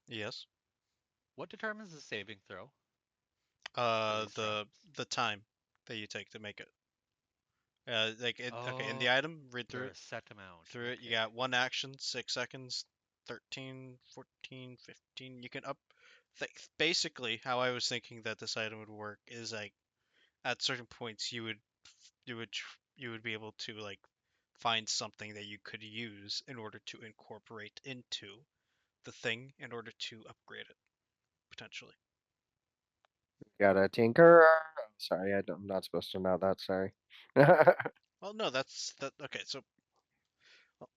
Yes. What determines the saving throw for Uh, these the traps? the time that you take to make it. Okay, in the Oh, item, read through they're it. a set amount. Through it, you Okay. got one action, 6 seconds, 13, 14, 15. You can up. Basically, how I was thinking that this item would work is like at certain points you would be able to like find something that you could use in order to incorporate into the thing in order to upgrade it potentially. Got a tinker. Sorry, I'm not supposed to know that. Sorry. No, Well, no, that's that. Okay, so well,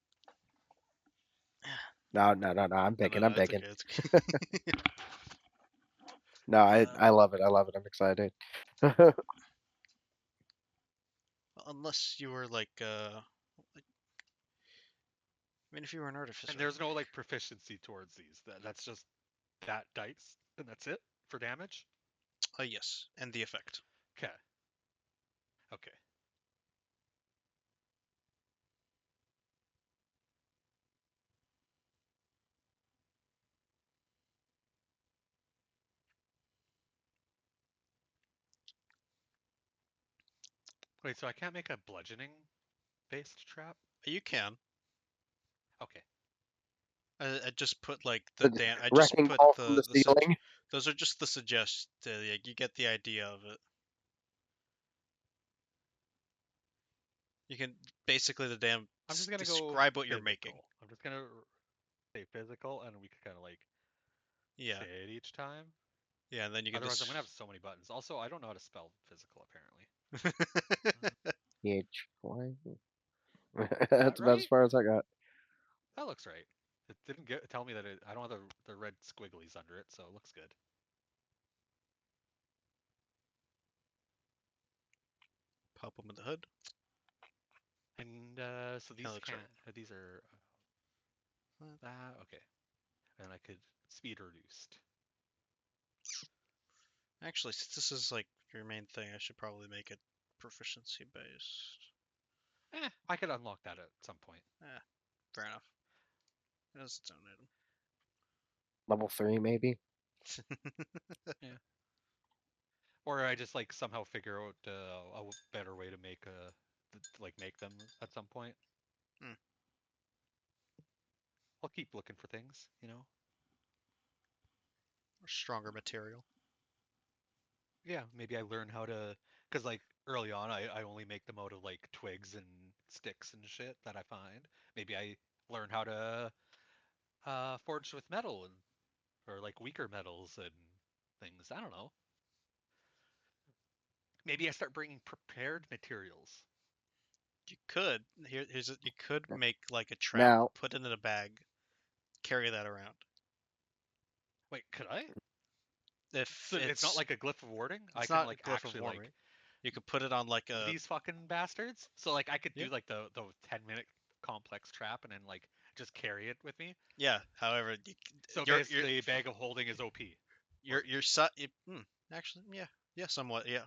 no, no, no. I'm no, no, picking. no, I'm it's picking. okay. It's okay. No, I love it. I love it. I'm excited. Unless you were like, I mean, if you were an And artificer, there's no like proficiency towards these. That's just that dice, and that's it for damage. yes, and the effect. Okay. Okay. Wait, so I can't make a bludgeoning based trap? You can. Okay. I just put like the The dan. I just wrecking put ball from the ceiling. Those are just the suggest. Like, you get the idea of it. You can basically the damn I'm just gonna go describe what you're making. physical. I'm just gonna say physical, and we can kind of like Yeah, say it each time. yeah, and then you can Otherwise, I'm just. gonna have so many buttons. Also, I don't know how to spell physical apparently. H. Y. Is that That's about as right? far as I got. That looks right. It didn't tell me that I don't have the red squigglies under it, so it looks good. Pop them in the hood. And so Kind of these looks can't. right. These are that okay. And I could speed reduced. Actually, since this is like your main thing, I should probably make it proficiency based. I could unlock that at some point. Eh, fair enough. It is its own Level 3, maybe. Yeah. Or I just like somehow figure out a better way to make like make them at some point. item. I'll keep looking for things, you know. Stronger material. Yeah, maybe I learn how to, because like early on, I only make them out of like twigs and sticks and shit that I find. Maybe I learn how to forge with metal and or like weaker metals and things. I don't know. Maybe I start bringing prepared materials. You could you could make like a trap, Now, put it in a bag, carry that around. Wait, could I? If So it's not like a glyph of warding. I it's can not a like glyph of actually like warming, you could put it on like a these fucking bastards. So like I could yeah do like the 10-minute complex trap and then like just carry it with me. yeah. However, So you're basically, bag of holding is OP for me. you're actually yeah somewhat yeah.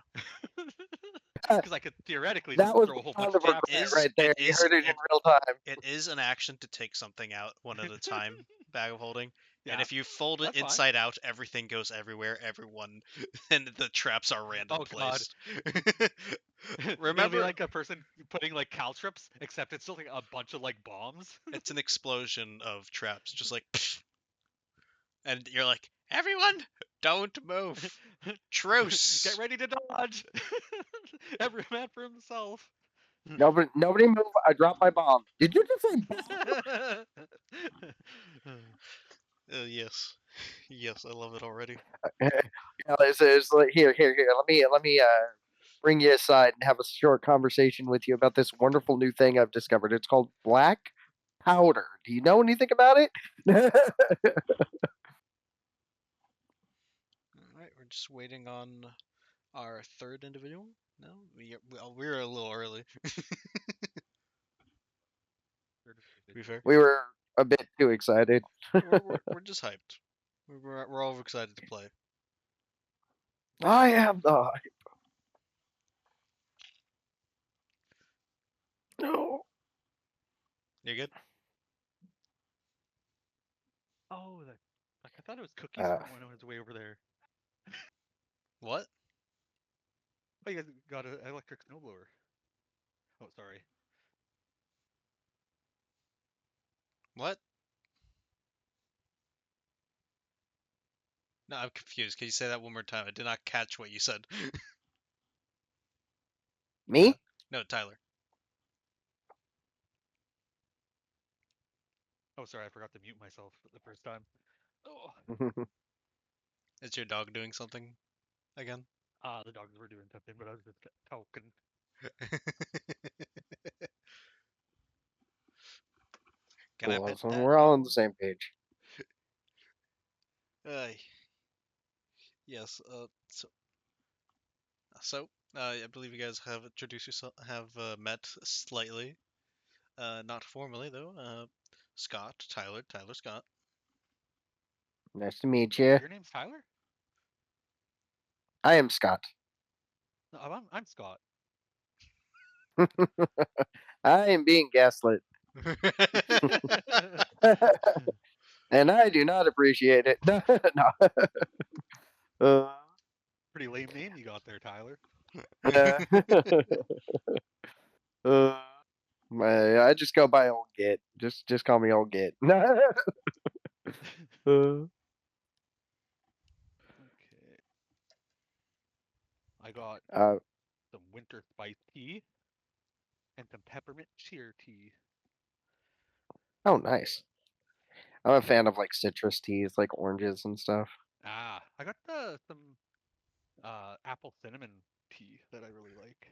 Because I could theoretically that just was throw the a whole bunch sound of of traps regret there. right there. You heard it in real time. it is an action to take something out one at a time, bag of holding. And Yeah, if you fold it that's fine. inside out, everything goes everywhere, everyone, and the traps are random Oh god, placed. it'll be Remember, like a person putting like caltrips, except it's still like a bunch of like bombs. it's an explosion of traps, just like, pfft, and you're like, everyone, don't move, Get truce. ready to dodge. Every man for himself. Nobody move. I dropped my bomb. Did you just say bomb? Yes, yes, I love it already. It's like here. Let me bring you aside and have a short conversation with you about this wonderful new thing I've discovered. It's called black powder. Do you know anything about it? All right, we're just waiting on our third individual. No, we're a little early. To be fair, We were a bit too excited. we're just hyped. We're all excited to play. I am the no. You good? Oh, that thought it was cookies Uh, when I went on his way over there. What? Oh, you guys got an electric snowblower. Oh, sorry. What? No, I'm confused. Can you say that one more time? I did not catch what you said. Yeah. me? No, Tyler. Oh, sorry, I forgot to mute myself the first time. Oh, Is your dog doing something again? the dogs were doing something, but I was just talking. Can I Cool. pet So that we're all on dog? the same page. Uh, yes. I believe you guys have introduced yourself, have met slightly, not formally though. Scott, Tyler Scott. Nice to meet you. Your name's Tyler? I am Scott. No, I'm Scott. I am being gaslit, and I do not appreciate it. No. Pretty lame name you got there, Tyler. Uh, uh, I just go by old Git. Just call me old Git. Uh, Okay. I got uh, some winter spice tea and some peppermint cheer tea. oh, nice. I'm a fan of like citrus teas, like oranges and stuff. Ah, I got some apple cinnamon tea that I really like.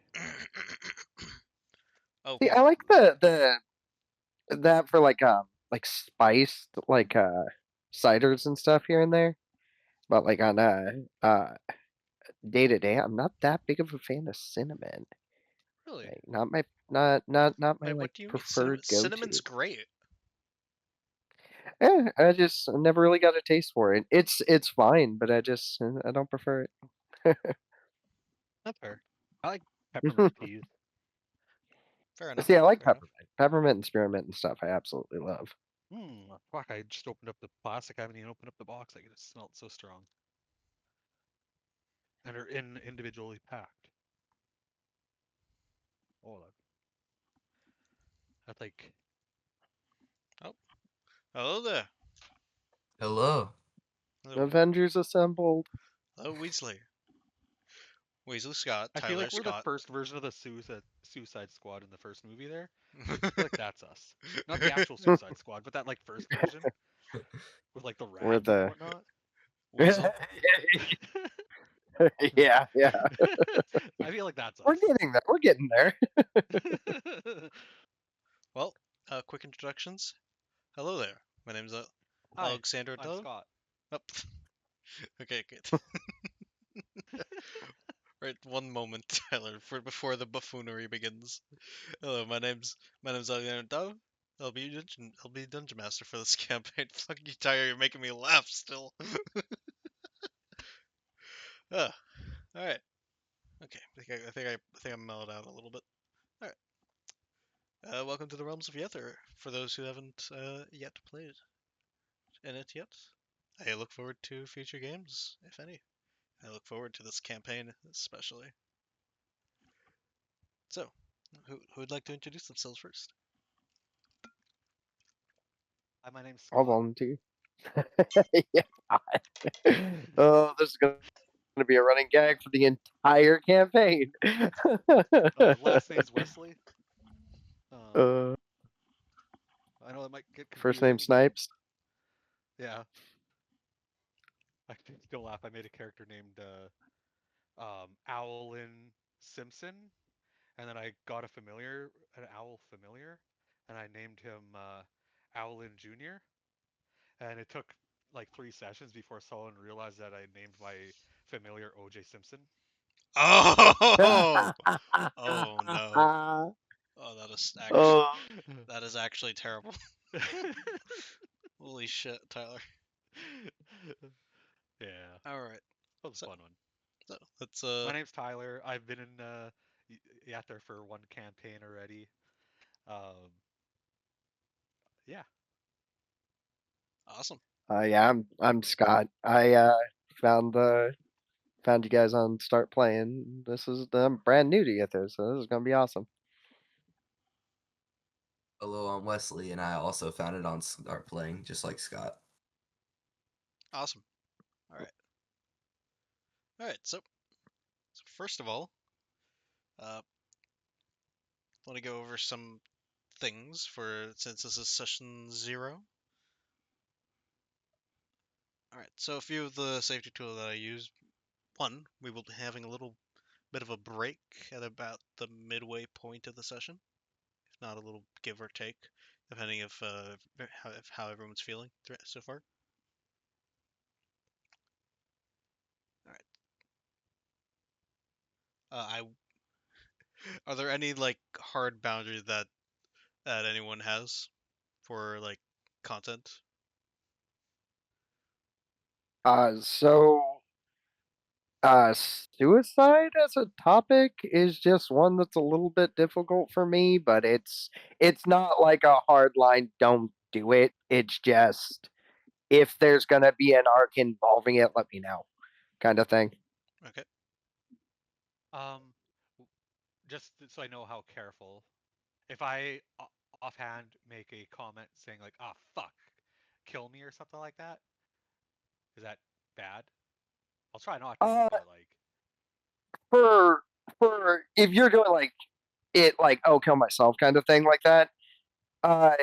Oh, See, I like the that for like spiced ciders and stuff here and there. But like on day to day, I'm not that big of a fan of cinnamon. Really? Like, not my wait, what like do you mean? preferred go Cinnamon's to. great. I just never really got a taste for it. It's fine, but I don't prefer That's fair. I like it. peppermint teas. Fair enough. See, I like Fair enough. peppermint and spearmint and stuff. I absolutely love. Fuck, I just opened up the plastic. I haven't even opened up the box. I can just smell it so strong. And are individually packed. Oh, that's like, Oh, hello there. Hello. Hello, Avengers assembled. hello, Weasley. Weasley Scott, I feel Tyler like we're the Scott. first version of the Suicide Squad in the first movie there. I feel like that's us. Not the actual Suicide Squad, but that like first version with like the We're rat and the whatnot. Weasel. yeah, yeah. I feel like that's We're us. getting there. We're getting there. Well, quick introductions. Hello there. My name's Hi, Alexander I'm Dove. Scott. Oh, okay, good. Right, one moment, Tyler, for before the buffoonery begins. Hello, my name's Alexander Dove. I'll be dungeon master for this campaign. Fuck you, Tyler. You're making me laugh still. All right. Okay. I think I'm mellowed out a little bit. All right. Welcome to the Realms of Yether. For those who haven't yet played in it yet, I look forward to future games, if any. I look forward to this campaign especially. So, who'd like to introduce themselves first? Hi, my name's I'll Scott. volunteer. Yeah. Oh, this is gonna be a running gag for the entire campaign. Last name's Wesley. Um, uh, I know that might get First name confusing, but Snipes. yeah, I can still laugh. I made a character named Owlin Simpson, and then I got an owl familiar, and I named him Owlin Junior. And it took like 3 sessions before someone realized that I named my familiar OJ Simpson. Oh, oh no. Oh, Oh, that is actually terrible. Holy shit, Tyler. Yeah, All right. that was a So, fun one. so let's My name's Tyler. I've been in Yatter for one campaign already. Um, yeah, awesome. Yeah, I'm Scott. I found you guys on Start Playing. I'm brand new to you there, so this is gonna be awesome. Hello, I'm Wesley, and I also found it on Start Playing, just like Scott. Awesome. All right. All right. So first of all, uh, want to go over some things for since this is session 0. All right. So a few of the safety tools that I use. One, we will be having a little bit of a break at about the midway point of the session, if not a little give or take, depending if how everyone's feeling so far. All right. I Are there any like hard boundaries that anyone has for like content? So suicide as a topic is just one that's a little bit difficult for me, but it's not like a hard line. Don't do it. It's just if there's gonna be an arc involving it, let me know, kind of thing. Okay. Um, just so I know how careful. If I offhand make a comment saying like, "Ah, fuck, kill me" or something like that, is that bad? I'll try not to, Uh, but like, for if you're doing like it like oh kill myself kind of thing like that, uh,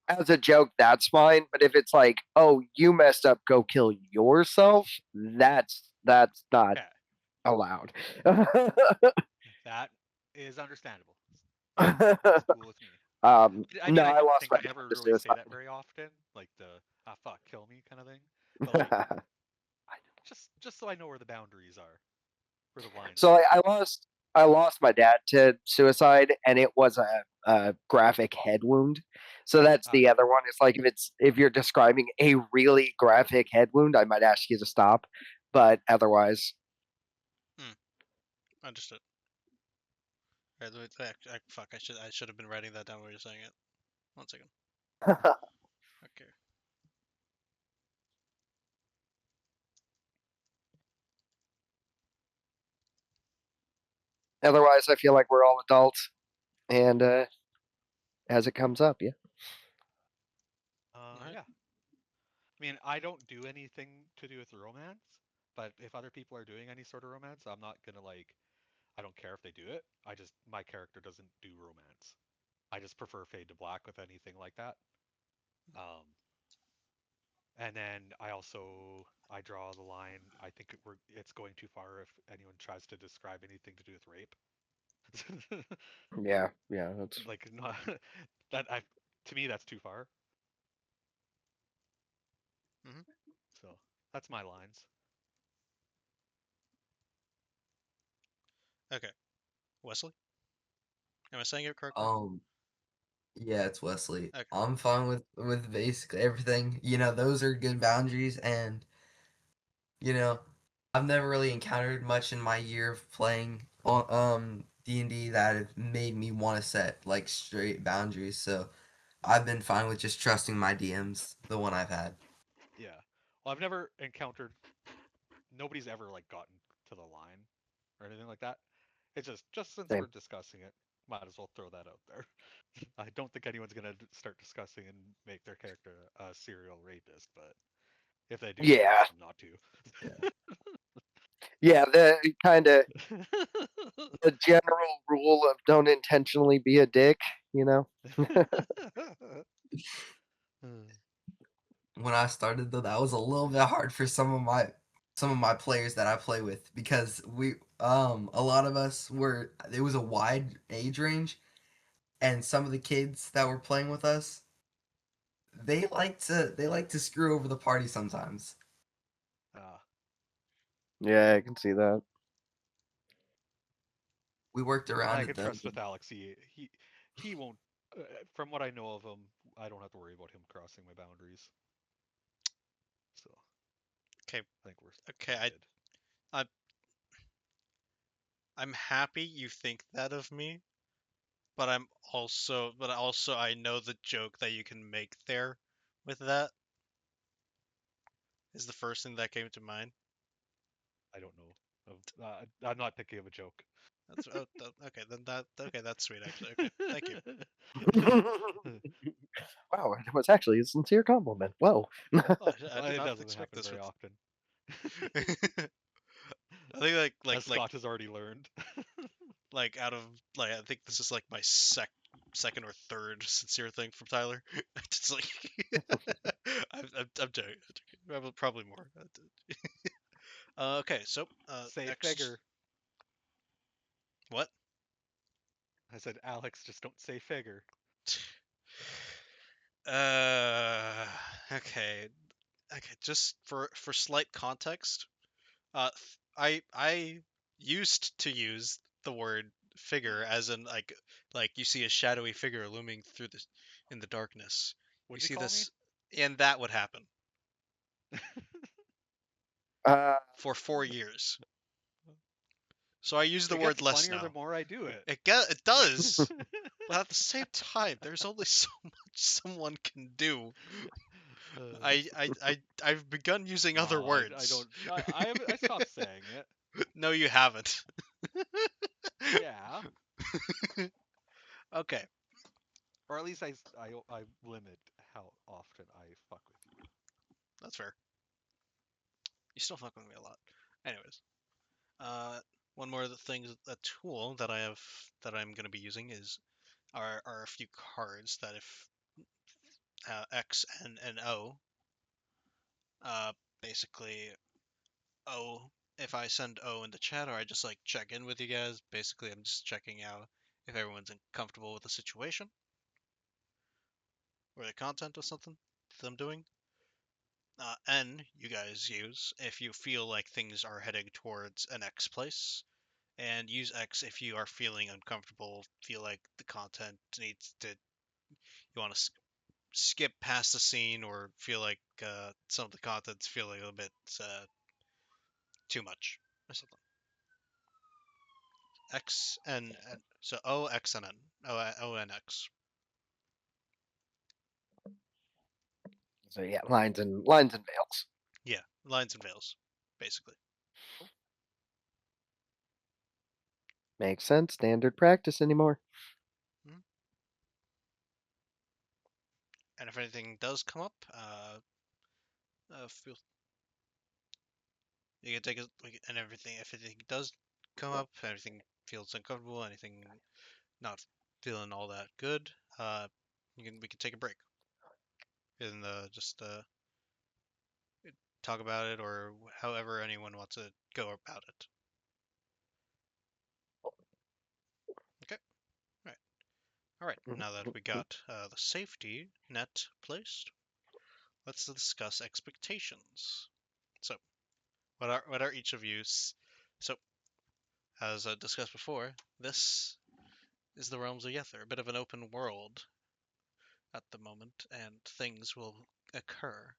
as a joke that's fine. But if it's like oh you messed up, go kill yourself, that's not yeah, allowed. that is understandable. That's cool with me. I mean, No, I I don't lost think my I dad ever to really say suicide. that very often, like the "ah, fuck, kill me" kind of thing. But like, just so I know where the boundaries are, where the lines So are. I lost my dad to suicide, and it was a graphic head wound. So that's Ah, the other one. It's like if you're describing a really graphic head wound, I might ask you to stop. But otherwise, Hmm. Understood. Right, fuck. I should have been writing that down while you're saying it. 1 second. Okay. otherwise, I feel like we're all adults, and as it comes up, yeah. All right. Yeah. I mean, I don't do anything to do with romance, but if other people are doing any sort of romance, I'm not gonna like. I don't care if they do it. I just my character doesn't do romance. I just prefer fade to black with anything like that. Um, and then I also I draw the line. I think it's going too far if anyone tries to describe anything to do with rape. Yeah, yeah, that's Like not that I to me that's too far. Hmm. So that's my lines. Okay. Wesley, am I saying it correctly? Um, yeah, it's Wesley. Okay. I'm fine with basically everything. Those are good boundaries, and you know, I've never really encountered much in my year of playing on D&D that have made me want to set like straight boundaries. So I've been fine with just trusting my DMs, the one I've had. Yeah. Well, I've never encountered nobody's ever like gotten to the line or anything like that. It's just since we're same. discussing it, might as well throw that out there. I don't think anyone's gonna start discussing and make their character a serial rapist, but if they do, I'll Yeah, ask them not Yeah. yeah. The kind of to. the general rule of don't intentionally be a dick. You know. When I started though, that was a little bit hard for some of my players that I play with because a lot of us were it was a wide age range, and some of the kids that were playing with us, they like to screw over the party sometimes. uh, Yeah, I can see that. We worked and around I it can though. trust with Alex. He won't. From what I know of him, I don't have to worry about him crossing my boundaries. So Okay. I think we're Okay. pretty good. I I'm happy you think that of me, but I know the joke that you can make there with that. is the first thing that came to mind. I don't know. I'm not thinking of a joke. That's okay. Then that's sweet actually. Okay, thank you. Wow, that was actually a sincere compliment. Whoa. Oh, I did It not doesn't expect happen this. very often, I think as Scott has already learned. like out of I think this is like my second or third sincere thing from Tyler. It's like I'm joking. Probably more. Okay, so Say X. figure. What? I said, Alex, just don't say figure. Uh, okay, okay. Just for slight context, I used to use the word figure as in like you see a shadowy figure looming through the in the darkness. You What'd you see call me? this, and that would happen Uh, for 4 years. So I use the It word gets less funnier the now. more I do it. It does, but at the same time, there's only so much someone can do. Uh, I've begun using other no, I words. don't. I stopped saying it. No, you haven't. Yeah, Okay, or at least I limit how often I fuck with you. that's fair. You still fuck with me a lot. Anyways, uh, one more of the things, a tool that I have that I'm gonna be using are a few cards that if X and O, uh, basically O. If I send O in the chat or I just like check in with you guys, basically I'm just checking out if everyone's comfortable with the situation or the content of something that I'm doing. N you guys use if you feel like things are heading towards an X place, and use X if you are feeling uncomfortable, feel like the content needs to, you want to skip past the scene, or feel like some of the content's feeling a little bit too much or something. X and so O X and N O N X. so yeah, lines and veils. Yeah, lines and veils, basically. Makes sense. Standard practice anymore. Mhm. And if anything does come up, feel you can take it and everything. If anything does come up, anything feels uncomfortable, anything not feeling all that good, we can take a break and just talk about it or however anyone wants to go about it. Okay, right, all right. Now that we got the safety net placed, let's discuss expectations. So, what are each of you? So, as discussed before, this is the realms of Yether, a bit of an open world at the moment, and things will occur.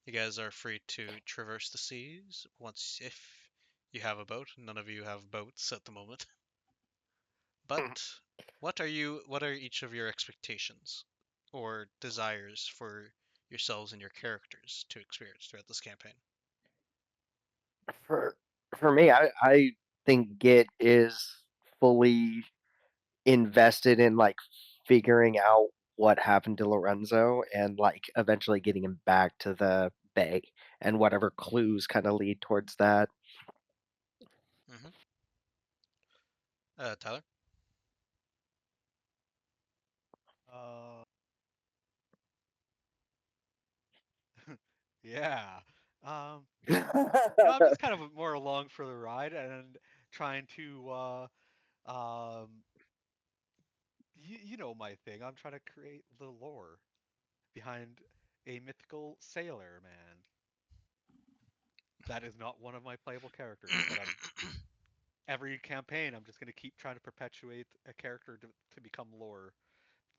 You guys are free to traverse the seas once if you have a boat. None of you have boats at the moment. But what are each of your expectations or desires for yourselves and your characters to experience throughout this campaign? For for me, I think Git is fully invested in like figuring out what happened to Lorenzo and like eventually getting him back to the bay and whatever clues kind of lead towards that. Hmm. Tyler? Uh, yeah. Um, I'm just kind of more along for the ride and trying to you know my thing. I'm trying to create the lore behind a mythical sailor man. That is not one of my playable characters, but I'm every campaign I'm just going to keep trying to perpetuate a character to become lore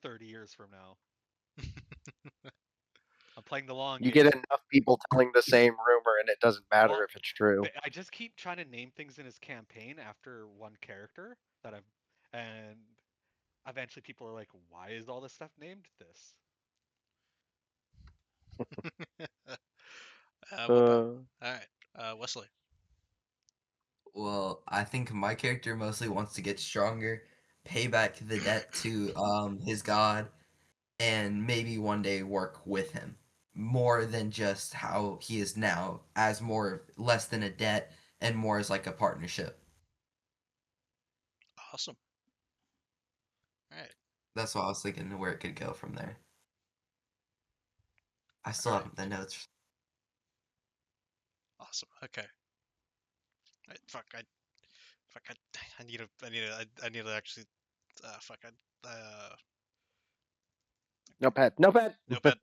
30 years from now. I'm playing the long You get game. enough people telling the same rumor and it doesn't matter Well, if it's true. I just keep trying to name things in his campaign after one character that I've, and eventually people are like, "Why is all this stuff named this?" What about? Uh, All right, Wesley. Well, I think my character mostly wants to get stronger, pay back the debt to his god, and maybe one day work with him more than just how he is now, as more less than a debt and more as like a partnership. Awesome. All right, That's what I was thinking where it could go from there. I all still right, have the notes. awesome. Okay. Fuck. I need to actually. Fuck. no pet. No pet. Notepad.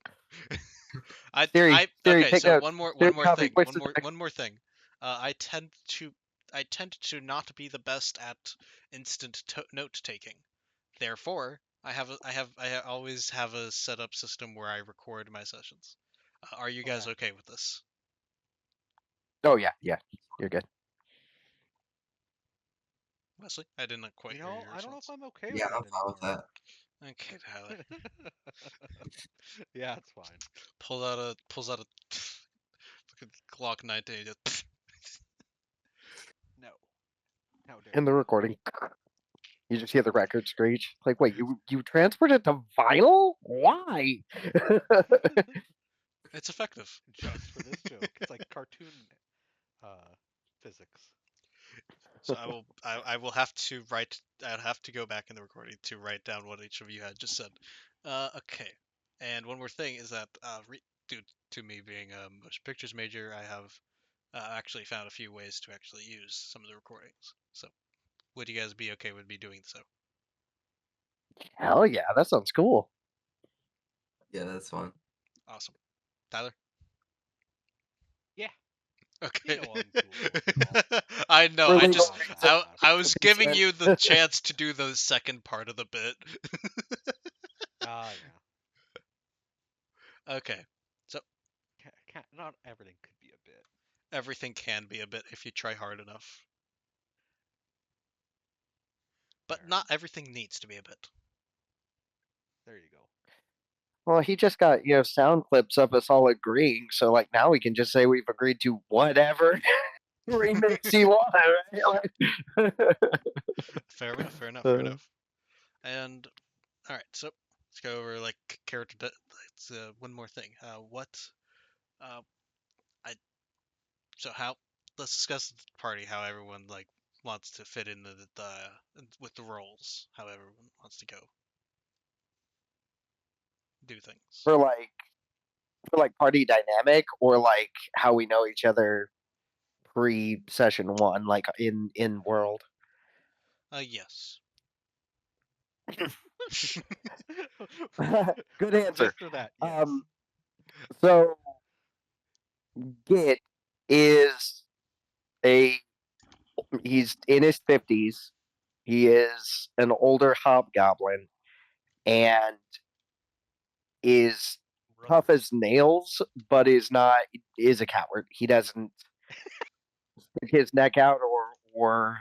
Siri, Siri, Okay. take So notes. Siri, copy. Voice to text. one more thing. I tend to, not be the best at instant note taking. Therefore, I always have a setup system where I record my sessions. Are you guys Okay. okay with this? Oh yeah, yeah. You're good. Wesley, I didn't quite hear your I don't know if response. I'm okay Yeah, with I'm it fine with anymore. that. Okay, Tyler. Yeah, it's fine. Pulls out a fucking Glock 19. Just, No. How dare In the you? recording, you just hear the record screech. Like, wait, you transferred it to vinyl? Why? it's effective. Just for this joke. It's like cartoon uh physics. So I will have to write. I'd have to go back in the recording to write down what each of you had just said. Okay. And one more thing is that due to me being a motion pictures major, I have actually found a few ways to actually use some of the recordings. So would you guys be okay with me doing so? Hell yeah, that sounds cool. Yeah, that's fine. Awesome, Tyler. Yeah. You Okay. know I'm cool with it all. I know. For I legal just Badass. reasons, I was giving 100%. you the chance to do the second part of the bit. Ah, yeah. Okay. So Not everything could be a bit. everything can be a bit if you try hard enough. But Fair. not everything needs to be a bit. There you go. Well, he just got sound clips of us all agreeing, so like now we can just say we've agreed to whatever remix you want, right? Fair enough. Fair enough. Fair Uh, enough. And all right, so let's go over like character. Let's one more thing. What? Uh, I so how? Let's discuss the party. How everyone like wants to fit in with the roles. How everyone wants to go do things. for like party dynamic or like how we know each other pre session one, like in world. Yes. Good answer. Just for that, yes. Um, so Git is a he's in his 50s. He is an older hobgoblin and is tough Brother. as nails, but is a coward. He doesn't stick his neck out or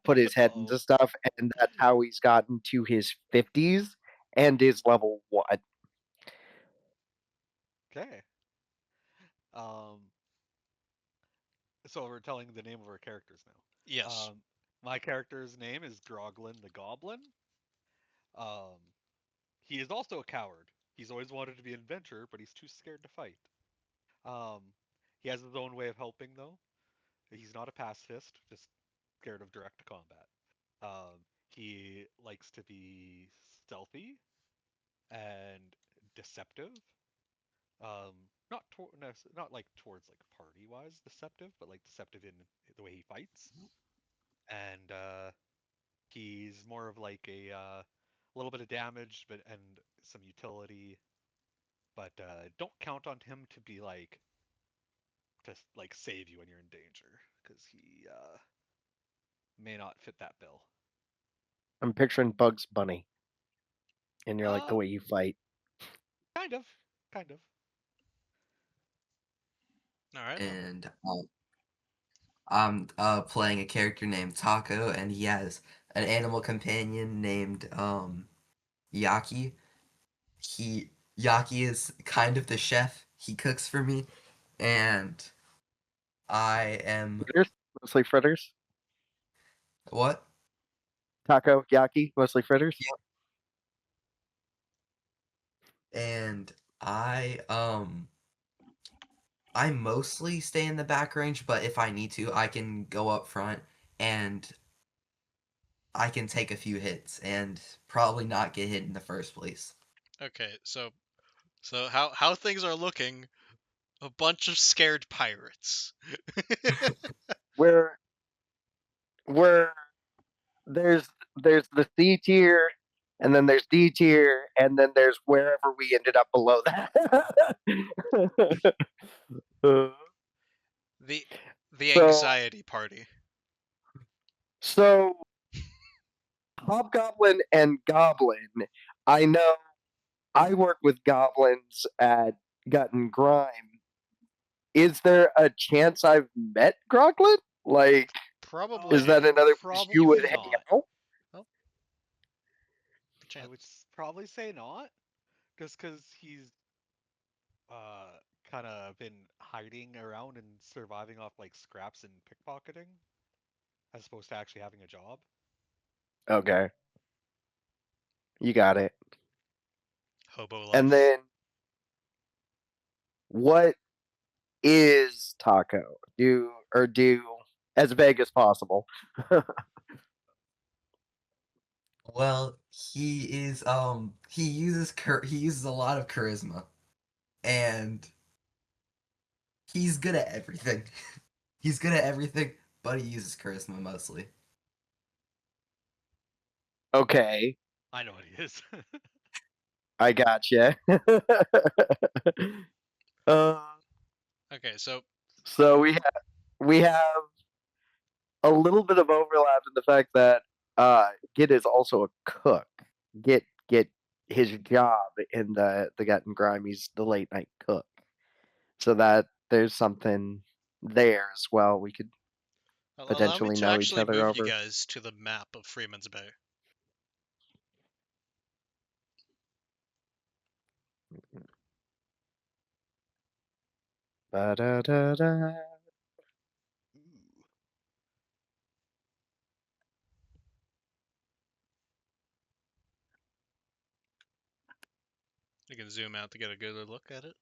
put his head Oh, into stuff, and that's how he's gotten to his 50s and is level 1. okay. Um, so we're telling the name of our characters now. Yes. My character's name is Groglin the Goblin. Um, he is also a coward. He's always wanted to be an adventurer, but he's too scared to fight. Um, he has his own way of helping, though. He's not a pacifist, just scared of direct combat. Um, he likes to be stealthy and deceptive. Um, not like towards like party wise deceptive, but like deceptive in the way he fights. And he's more of like a little bit of damage, but and some utility. But don't count on him to be like to like save you when you're in danger, because he may not fit that bill. I'm picturing Bugs Bunny, and you're like the Uh, way you fight. kind of, kind of. All right. And I'm playing a character named Taco, and he has an animal companion named Yaki. Yaki is kind of the chef. he cooks for me, and I am Fritters? Mostly fritters. what? Taco, yaki, mostly fritters. Yep. And I I mostly stay in the back range, but if I need to, I can go up front and I can take a few hits and probably not get hit in the first place. Okay, so how things are looking? A bunch of scared pirates. Where where there's the C tier, and then there's D tier, and then there's wherever we ended up below that. Uh, the the so anxiety party. so Hobgoblin and Goblin. I know I work with goblins at Gut and Grime. Is there a chance I've met Groglin? Like, is Probably. that another place you would Probably hang not. out? Well, I perchance. would probably say not, just because he's kind of been hiding around and surviving off like scraps and pickpocketing, as opposed to actually having a job. Okay, you got it. Hobo And life. then what is Taco? Do as vague as possible. Well, he uses a lot of charisma and he's good at everything. He's good at everything, but he uses charisma mostly. Okay, I know what he is. I gotcha. uh, Okay, so so we have a little bit of overlap in the fact that Git is also a cook. Git his job in the Gut and Grime. He's the late night cook. So that there's something there as well. We could allow me potentially to know each actually other move you over. guys to the map of Freeman's Bay. Ba-da-da-da. Ooh. You can zoom out to get a good look at it.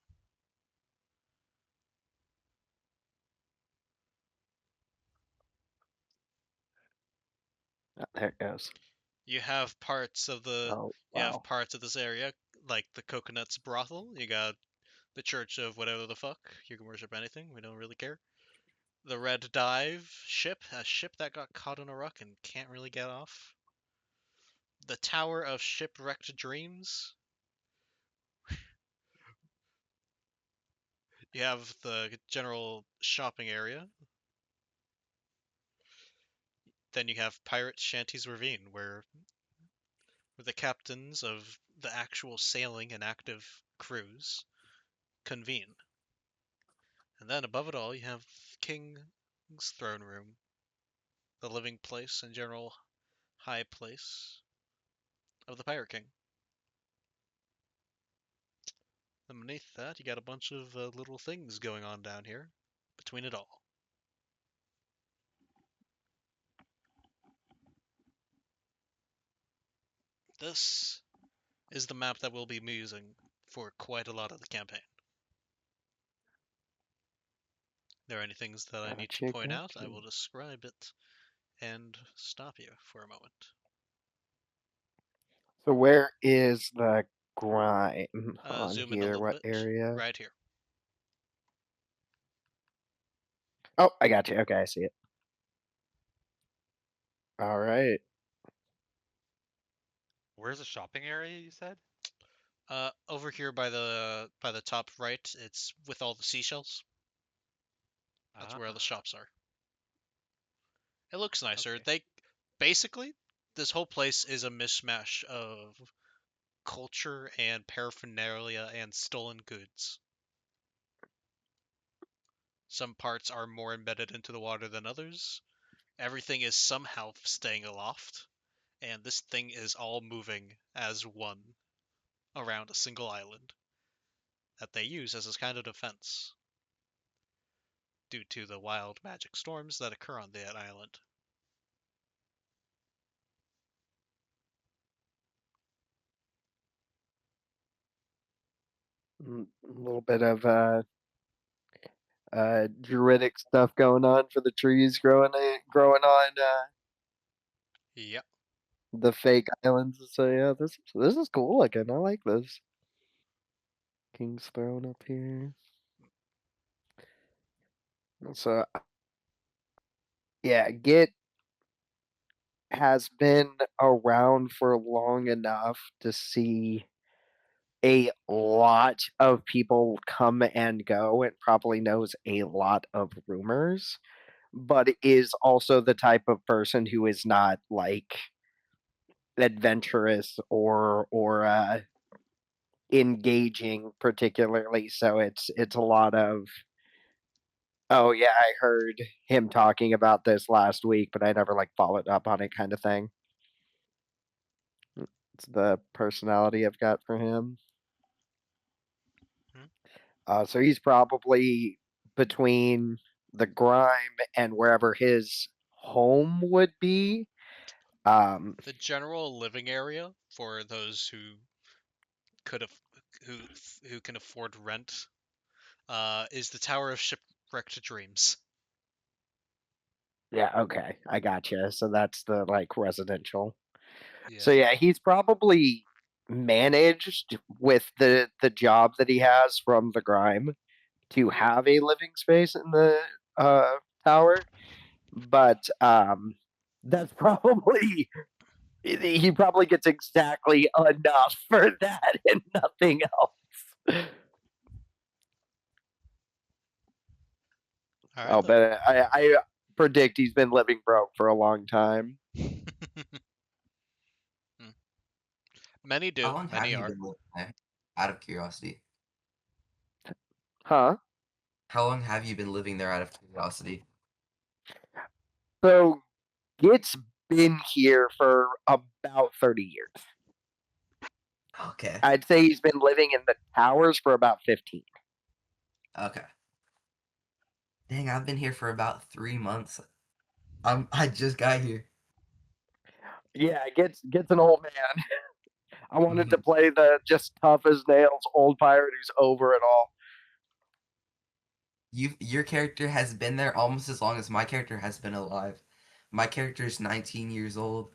Oh, there it goes. You have parts of the Oh you have wow. parts of this area like the Coconuts brothel. You got the Church of whatever the fuck. You can worship anything. We don't really care. The Red Dive ship, a ship that got caught in a rock and can't really get off. The Tower of Shipwrecked Dreams. You have the general shopping area. Then you have Pirate Shanty's Ravine, where the captains of the actual sailing and active crews convene. And then above it all, you have King's throne room, the living place and general high place of the Pirate King. And beneath that, you got a bunch of little things going on down here between it all. This is the map that we'll be using for quite a lot of the campaign. There are any things that I need to Gotcha, point out, I gotcha. will describe it and stop you for a moment. So where is the grime on Zoom in a here? little What bit. area? Right here. Oh, I got you. Okay, I see it. All right. Where's the shopping area you said? Over here by the top right, it's with all the seashells. That's Ah, where the shops are. It looks nicer. okay. They basically this whole place is a mishmash of culture and paraphernalia and stolen goods. Some parts are more embedded into the water than others. Everything is somehow staying aloft, and this thing is all moving as one around a single island. that they use as a kind of defense due to the wild magic storms that occur on that island. A little bit of druidic stuff going on for the trees growing on Yep. the fake islands. So yeah, this is cool looking. I like this. King's Throne up here. So yeah, Git has been around for long enough to see a lot of people come and go and probably knows a lot of rumors, but is also the type of person who is not like adventurous or engaging particularly. So it's a lot of, oh yeah, I heard him talking about this last week, but I never like followed up on it kind of thing. It's the personality I've got for him. So he's probably between the grime and wherever his home would be. The general living area for those who could have who who can afford rent is the Tower of Shipwrecked Dreams. Yeah, okay, I gotcha. So that's the like residential. Yeah. So yeah, he's probably managed with the job that he has from the grime to have a living space in the tower, but that's probably he probably gets exactly enough for that and nothing else. All right Oh, then. but I predict he's been living broke for a long time. Many How do. long have Many you are. been living there? Out of curiosity. Huh? How long have you been living there out of curiosity? So Git's been here for about 30 years. Okay. I'd say he's been living in the towers for about 15. Okay. Dang, I've been here for about 3 months. I just got here. Yeah, gets an old man. I wanted to Mhm. play the just tough as nails old pirate who's over it all. Your character has been there almost as long as my character has been alive. My character is 19 years old,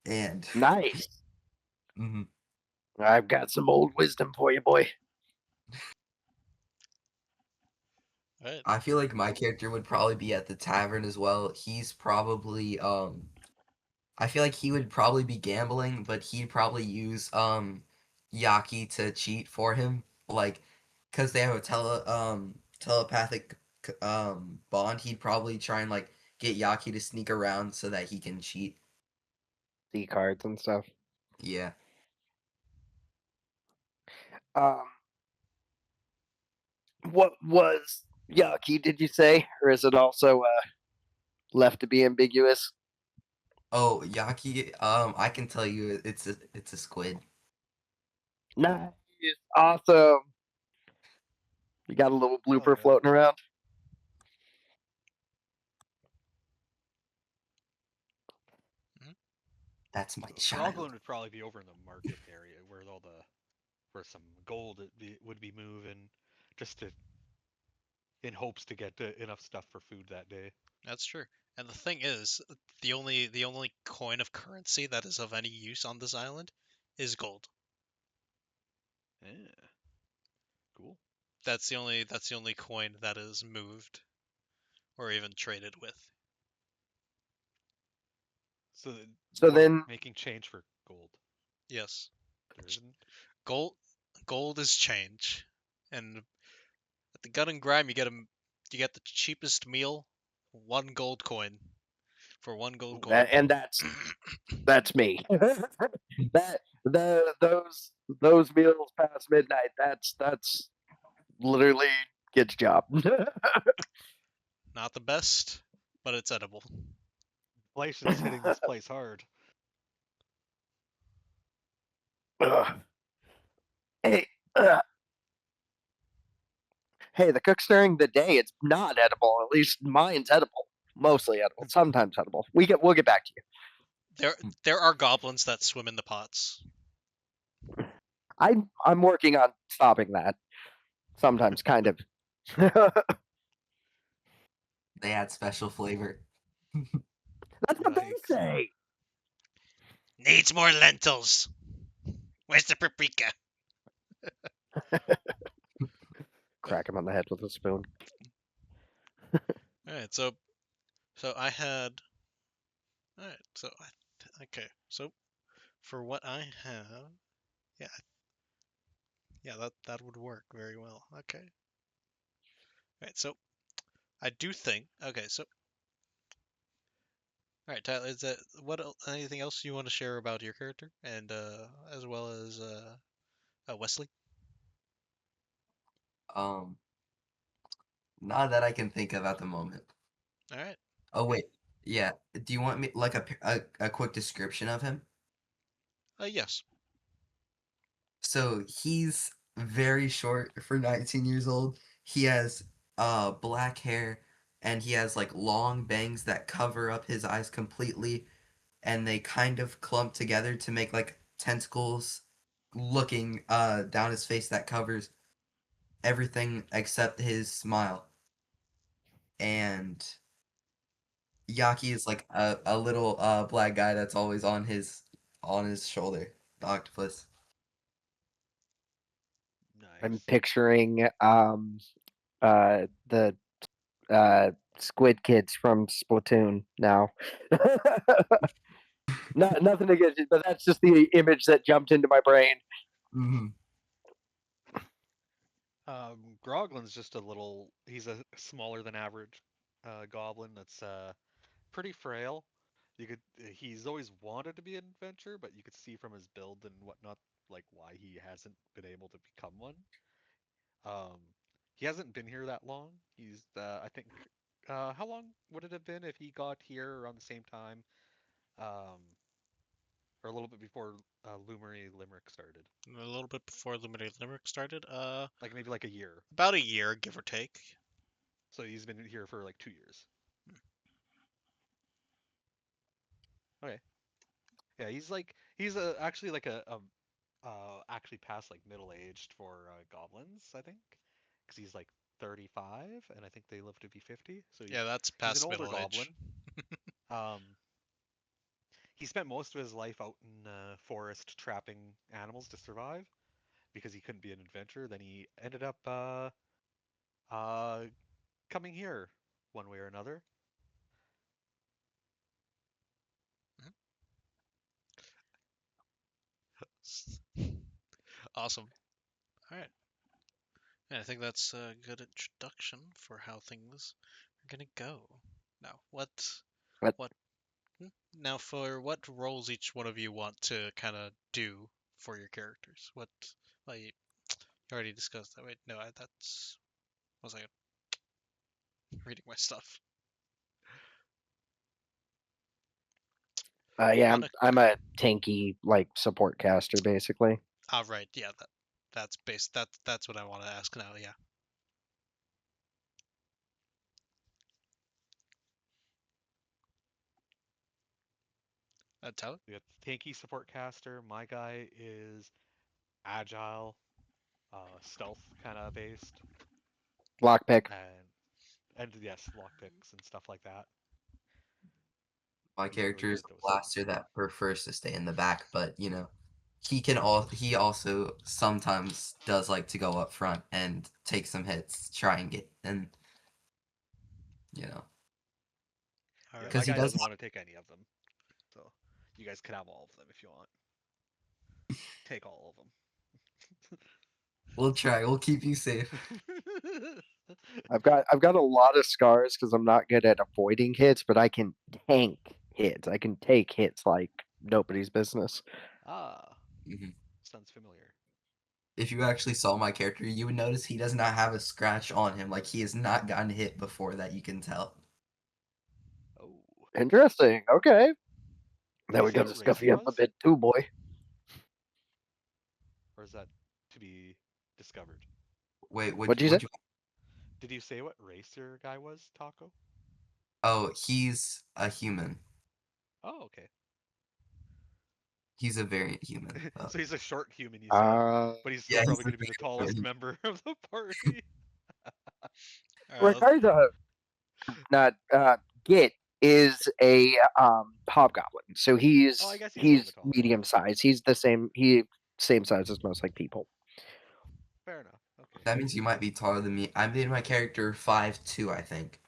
and Nice. Mhm. I've got some old wisdom for you, boy. All right. I feel like my character would probably be at the tavern as well. He's probably I feel like he would probably be gambling, but he'd probably use Yaki to cheat for him, like because they have a telepathic bond. He'd probably try and like get Yaki to sneak around so that he can cheat. C cards and stuff. Yeah. Um, what was Yaki, did you say? Or is it also left to be ambiguous? Oh, Yaki. I can tell you, it's a squid. Nice. Awesome. You got a little Oh blooper yeah. floating around? That's my child. Groglin would probably be over in the market area where all the where some gold would be moving, just to in hopes to get enough stuff for food that day. That's true. And the thing is, the only coin of currency that is of any use on this island is gold. Yeah. Cool. That's the only coin that is moved or even traded with. So So no then, making change for gold. Yes. There isn't. Gold gold is change. And at the Gun and Grime you get the cheapest meal, 1 gold coin for 1 gold coin. and that's me. that those meals past midnight. That's literally Git's job. Not the best, but it's edible. Inflation's hitting this place hard. Ugh. Hey, Hey, the cooks during the day, it's not edible. At least mine's edible. Mostly edible. Sometimes edible. We'll get back to you. There are goblins that swim in the pots. I'm working on stopping that. Sometimes, kind of. They add special flavor. That's what they Yikes. say. Needs more lentils. Where's the paprika? Crack him on the head with a spoon. All right, so I had. All right, so okay, so for what I have, yeah, that would work very well. Okay. All right, so I do think. Okay, so all right, Tyler, is that anything else you want to share about your character and as well as Wesley? Um, Not that I can think of at the moment. All right. Oh wait, yeah. Do you want me like a quick description of him? Yes. So he's very short for 19 years old. He has black hair and he has like long bangs that cover up his eyes completely and they kind of clump together to make like tentacles looking down his face that covers everything except his smile. And Yaki is like a little black guy that's always on his shoulder, the octopus. I'm Nice. picturing the squid kids from Splatoon now. Nothing against it, but that's just the image that jumped into my brain. Mm-hmm. Groglin's just a little. He's a smaller than average goblin that's pretty frail. You could. He's always wanted to be an adventurer, but you could see from his build and whatnot, like why he hasn't been able to become one. Um, he hasn't been here that long. He's. I think. How long would it have been if he got here around the same time? Um, or a little bit before Lumery Limerick started. A little bit before Limited Limerick started. Like maybe like a year. About a year, give or take. So he's been here for like 2 years. Okay. Yeah, he's actually like a actually past like middle aged for goblins, I think, because he's like 35, and I think they live to be 50. So Yeah, that's he's an past older middle goblin. age. Um, he spent most of his life out in forest trapping animals to survive because he couldn't be an adventurer. Then he ended up uh coming here one way or another. Awesome. All right. Yeah, I think that's a good introduction for how things are gonna go. Now, But what now for what roles each one of you want to kind of do for your characters? What, like, you already discussed that. Wait, no, that's was I reading my stuff? yeah, On a I'm a tanky like support caster basically. right, yeah, that's what I want to ask now. Yeah, Tyler. We got the tanky support caster. My guy is agile, stealth kind of based, Lockpick. and yes, lockpicks and stuff like that. My He's really character good is at a those things. blaster that prefers to stay in the back, but he also sometimes does like to go up front and take some hits, try and get and you know All Yeah, right. my because he guy does. doesn't want to take any of them, so you guys can have all of them if you want. Take all We'll try. We'll keep you safe. of them. I've got a lot of scars because I'm not good at avoiding hits, but I can tank hits. I can take hits like nobody's business. Ah, Mhm. sounds familiar. If you actually saw my character, you would notice he does not have a scratch on him. Like he has not gotten hit before that. You can tell. Oh, Interesting. Okay. did Then he we say got what to race scuff he you up a was, bit too, boy. or is that to be discovered? Wait, What'd you say? would you? Did you say what race your guy was, Taco? Oh, he's a human. Oh, okay. He's a variant human. So he's a short human, you said, Uh, but he's still Yeah, probably he's a going to be the tallest variant. member of the party. All right, Ricardo, not Git is a hobgoblin, so Oh, I he's guess he's a little he's bit taller. medium size. He's the same size as most like people. Fair enough. Okay. That means you might be taller than me. I made my character 5'2", I think.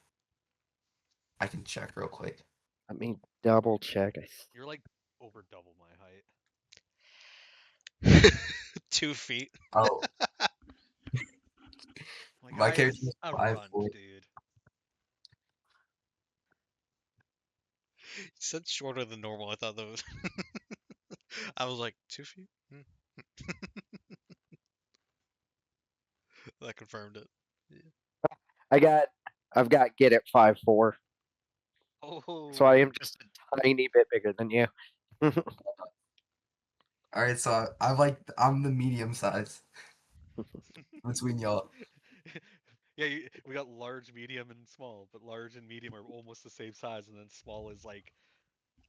I can check real quick. Let me double check. You're like over double my height. 2 feet. Oh, My my guy character is is a five runt, four. dude. You said shorter than normal. I thought that was. I was like 2 feet. That confirmed it. I've got Git at 5'4", so I am Oh, just a tiny bit bigger than you. All right, so I'm the medium size between y'all. yeah. We got large, medium, and small, but large and medium are almost the same size, and then small is like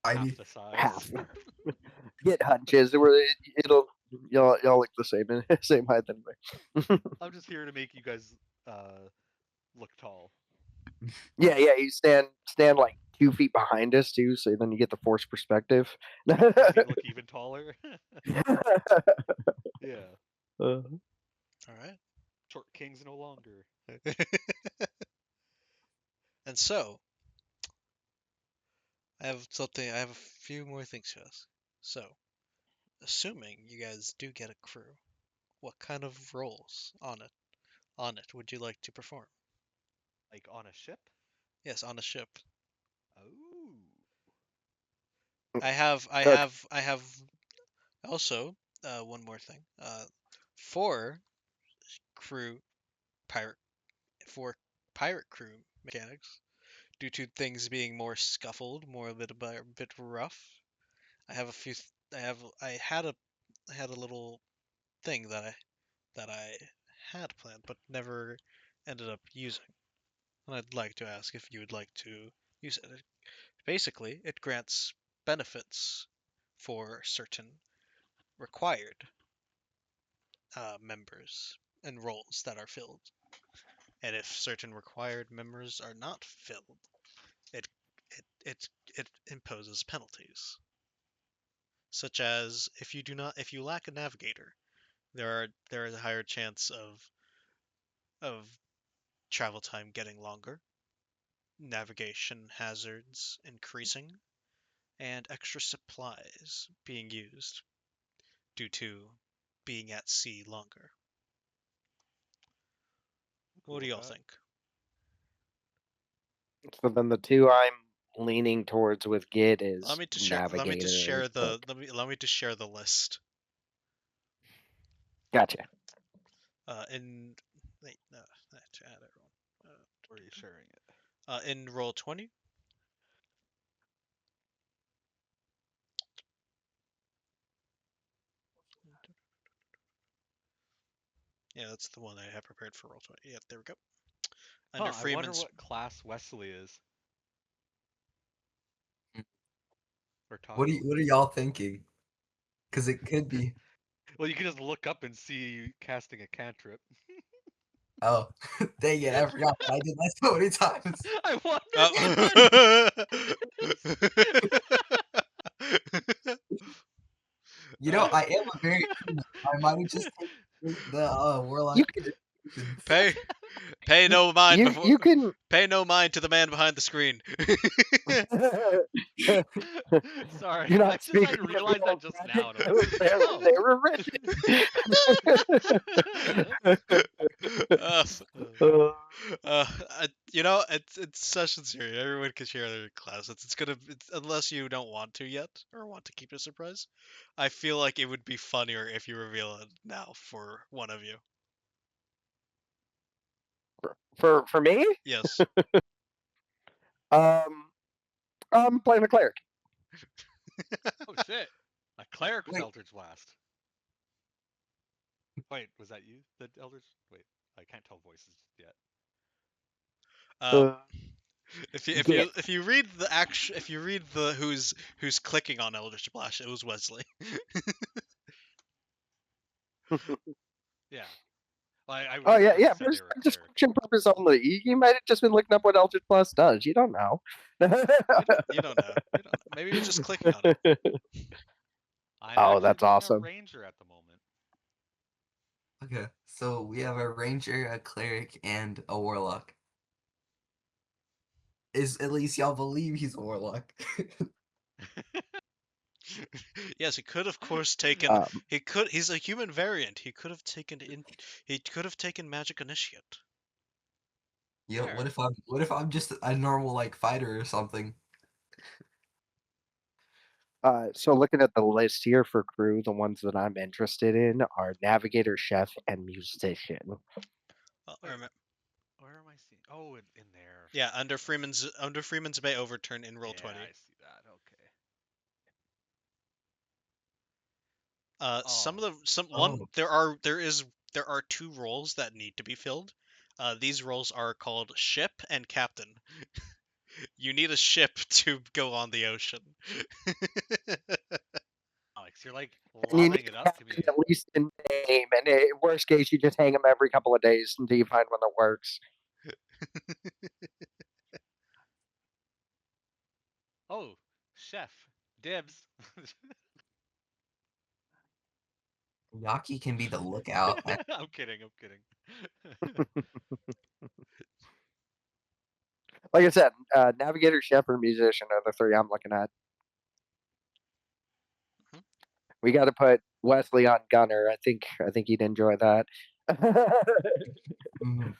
half Tiny. the size. Half. Git hunches. It'll y'all look the same same height anyway. I'm just here to make you guys look tall. Yeah, yeah. You stand like 2 feet behind us too, so then you get the forced perspective. Make me look even taller. Yeah. Uh, All right. Short kings no longer. And so, I have something. I have a few more things to ask. So, assuming you guys do get a crew, what kind of roles on it would you like to perform? Like on a ship? Yes, on a ship. Oh. okay. I have also one more thing. For crew pirate for pirate crew mechanics, due to things being more scuffled, more a bit rough. I have a few. I had a little thing that I had planned but never ended up using, and I'd like to ask if you would like to use it. Basically, it grants benefits for certain required members and roles that are filled. And if certain required members are not filled, it it imposes penalties, such as if you lack a navigator, there is a higher chance of travel time getting longer, navigation hazards increasing, and extra supplies being used due to being at sea longer. I'm What cool do with y'all that. think? So then the two I'm leaning towards with Git is Let me just navigator. share But let me just share the list. gotcha. In wait, no, to add everyone. Or are you sharing it? In roll 20, yeah, that's the one I have prepared for roll 20. Yeah, there we go. Under Huh, I wonder Freeman's, what class Wesley is. Or Taco. What are y'all thinking? Because it could be. Well, you can just look up and see you casting a cantrip. Oh, dang it! I forgot. I did that so many times. I wonder which one oh, is. You know, uh, I am a very human. I might have just taken the You warlock. can pay pay no mind before you can. pay no mind to the man behind the screen. Sorry, You're I not just I speaking of the realized that old just magic. now, and I'm They like, were, they were, oh. they were uh, written. it's sessions here. Everyone can share their class. Unless you don't want to yet or want to keep it a surprise. I feel like it would be funnier if you reveal it now for one of you. For me, Yes. um, I'm playing a cleric. Oh shit! A cleric with Wait, Eldritch Blast. Wait, was that you? The Eldritch? Wait, I can't tell voices yet. Um, Uh, if you if you read the action if you read the who's clicking on Eldritch Blast, it was Wesley. Yeah. Well, I oh yeah, originally yeah. said For they were a cleric. distraction purpose only. You might have just been looking up what Eldritch Plus does. You don't know. You don't know. You don't know. Maybe you're just clicking on it. I'm Oh, actually that's being a awesome. ranger at the moment. Okay, so we have a ranger, a cleric, and a warlock. Is at least y'all believe he's a warlock? Yes, he could of course taken Um, he's a human variant. He could have taken Magic Initiate. Yo, Fair. what if I'm just a normal like fighter or something? so looking at the list here for crew, the ones that I'm interested in are navigator, chef, and musician. I Wait, remember, where am I seeing? Oh, in there. yeah, under Freeman's Bay Overturn in roll Yeah, 20. I see that. Okay. Some Oh, of the some one Oh, there are two roles that need to be filled. These roles are called ship and captain. You need a ship to go on the ocean. Alex, you're like And you need lobbing it a up to captain me. at least in name, and worst case, you just hang them every couple of days until you find one that works. Oh, chef. Dibs. Yaki can be the lookout. I'm kidding. I'm kidding. Like I said, navigator, chef, or musician are the three I'm looking at. Mhm. We got to put Wesley on gunner. I think he'd enjoy that. Mhm.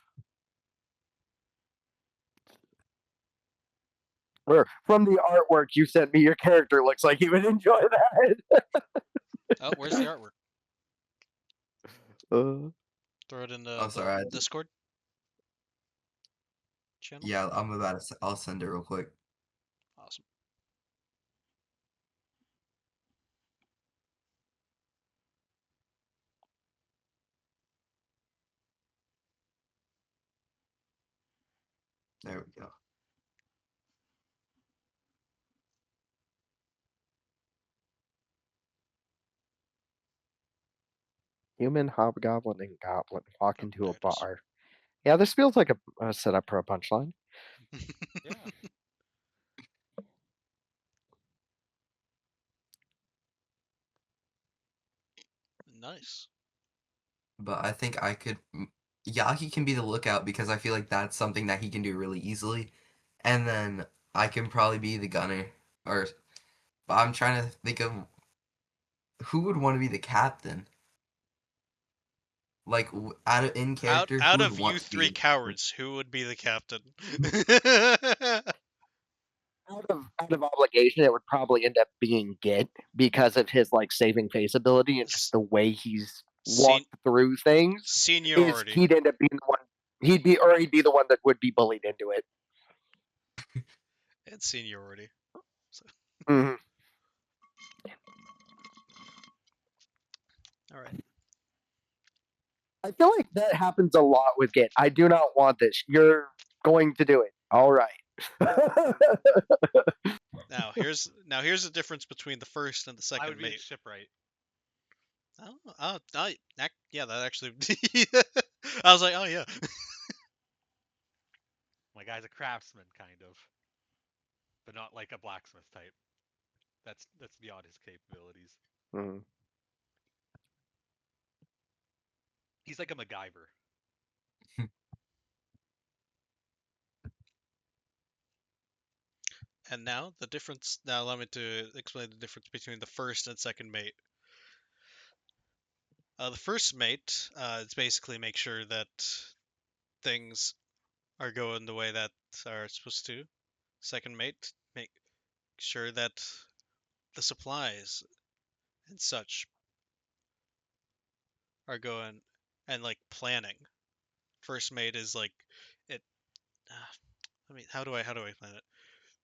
Or from the artwork you sent me, your character looks like he would enjoy that. Oh, where's the artwork? Uh, Throw it in I'm the sorry. Discord channel. Yeah, I'm about to. I'll send it real quick. Awesome. There we go. human, hobgoblin, and goblin walk Oh, into there a it is. bar. Yeah, this feels like a setup for a punchline. Yeah. Nice. But I think I could. Yaki can be the lookout because I feel like that's something that he can do really easily, and then I can probably be the gunner. Or, but I'm trying to think of who would want to be the captain. Like out of in character, who Out would of want you to be three the captain? cowards, who would be the captain? Out of obligation, it would probably end up being Git because of his like saving face ability and just S- the way he's Sen- walked through things. Is seniority he'd end up being the one he'd be the one that would be bullied into it. and seniority. So, Mhm. all right. I feel like that happens a lot with Git. I do not want this. You're going to do it. All right. Now here's the difference between the first and the I would second be a mate. shipwright. Yeah, that actually. I was like, oh yeah. My guy's a craftsman, kind of, but not like a blacksmith type. That's beyond his capabilities. Mhm. He's like a MacGyver. And now the difference. Now allow me to explain the difference between the first and second mate. The first mate is basically make sure that things are going the way that are supposed to. Second mate, make sure that the supplies and such are going and like planning. First mate is like it. I mean, how do I plan it?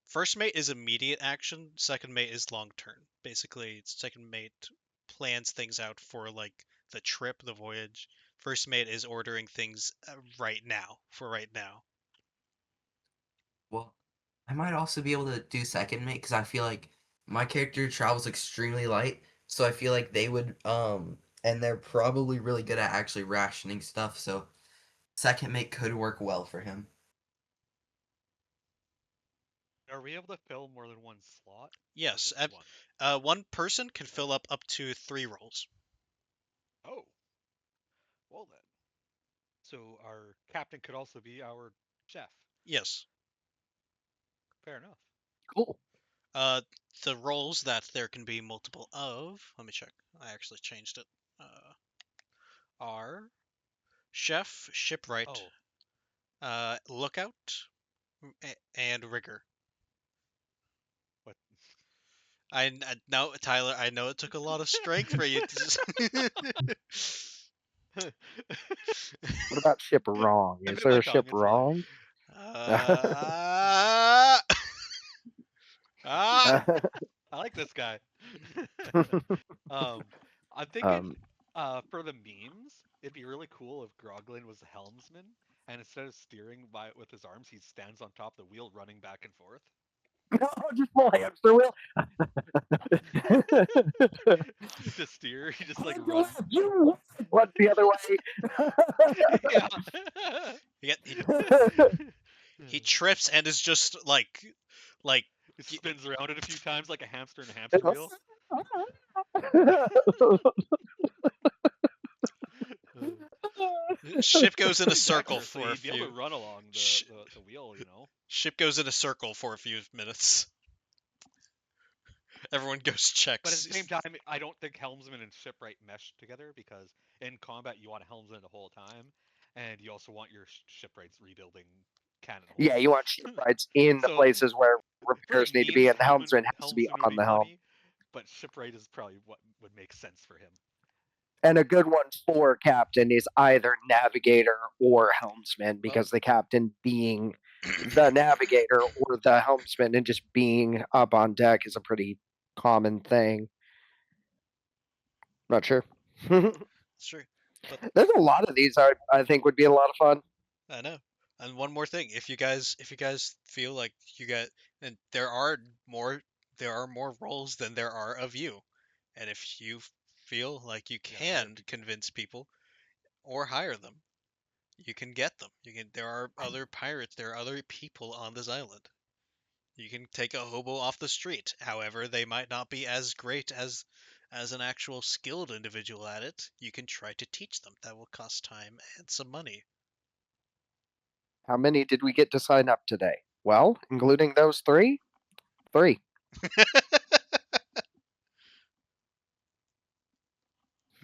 First mate is immediate action. Second mate is long term. Basically, second mate plans things out for like the trip, the voyage. First mate is ordering things right now for right now. I might also be able to do second mate because I feel like my character travels extremely light, so I feel like they would and they're probably really good at actually rationing stuff, so second mate could work well for him. Are we able to fill more than one slot? Or Yes, just one? one person can fill up to 3 roles. Oh, well then. So our captain could also be our chef. Yes. Fair enough. Cool. Uh, the roles that there can be multiple of, let me check. I actually changed it. Are chef, shipwright, Oh, lookout, and rigger. what? I know, Tyler. I know it took a lot of strength for you to. What about ship wrong? I Is bit there my a ship tongue. It's fine. wrong? uh, ah, I like this guy. um, I'm thinking um, for the memes, it'd be really cool if Groglin was the helmsman, and instead of steering by with his arms, he stands on top of the wheel, running back and forth. no, just pull hamster wheel. To steer, he just like runs. You what's the other way? Yeah. he, he trips and is just like It y- spins around it a few times like a hamster in a hamster wheel. ship goes in a circle Dexter, so for a he'd be able to few. run along Sh- the wheel, you know. ship goes in a circle for a few minutes. Everyone goes But at the checks. same time, I don't think helmsman and shipwright mesh together because in combat you want a helmsman the whole time, and you also want your shipwrights rebuilding cannon Yeah, holes. you want shipwrights in the So places where for the repairs need to be, memes, and the helmsman has to be helmsman would on be the helm. funny, but shipwright is probably what would make sense for him. And a good one for captain is either navigator or helmsman, Well, because the captain being the navigator or the helmsman and just being up on deck is a pretty common thing. Not sure. It's true, but There's a lot of these I think would be a lot of fun. I know. And one more thing, if you guys feel like you got, and more there are more roles than there are of you, and if you feel like you yeah, hire can people. convince people or hire them, you can get them. You can. There are other pirates. There are other people on this island. You can take a hobo off the street. However, they might not be as great as an actual skilled individual at it. You can try to teach them. That will cost time and some money. How many did we get to sign up today? Well, including those three? Three.